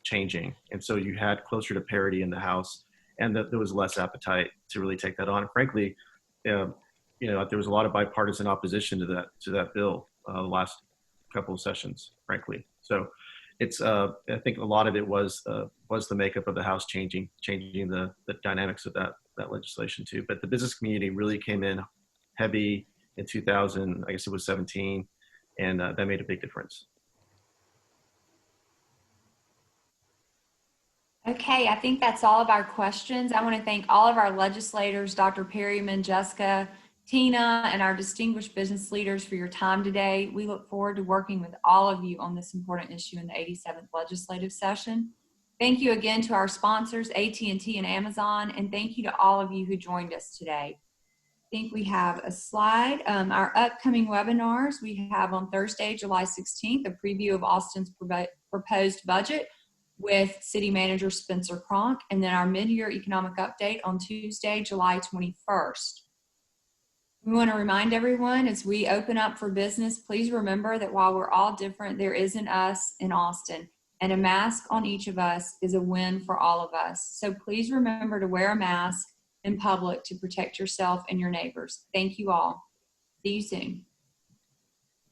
changing. And so you had closer to parity in the House, and that there was less appetite to really take that on. And frankly, there was a lot of bipartisan opposition to that bill the last couple of sessions, frankly. So it's I think a lot of it was the makeup of the House changing the dynamics of that legislation too. But the business community really came in heavy in 2017, and that made a big difference. Okay, I think that's all of our questions. I want to thank all of our legislators, Dr. Perryman, Jessica, Tina, and our distinguished business leaders for your time today. We look forward to working with all of you on this important issue in the 87th legislative session. Thank you again to our sponsors, AT&T and Amazon, and thank you to all of you who joined us today. I think we have a slide. Our upcoming webinars, we have on Thursday, July 16th, a preview of Austin's proposed budget with City Manager Spencer Cronk, and then our mid-year economic update on Tuesday, July 21st. We want to remind everyone as we open up for business, please remember that while we're all different, there is an us in Austin, and a mask on each of us is a win for all of us. So please remember to wear a mask in public to protect yourself and your neighbors. Thank you all. See you soon.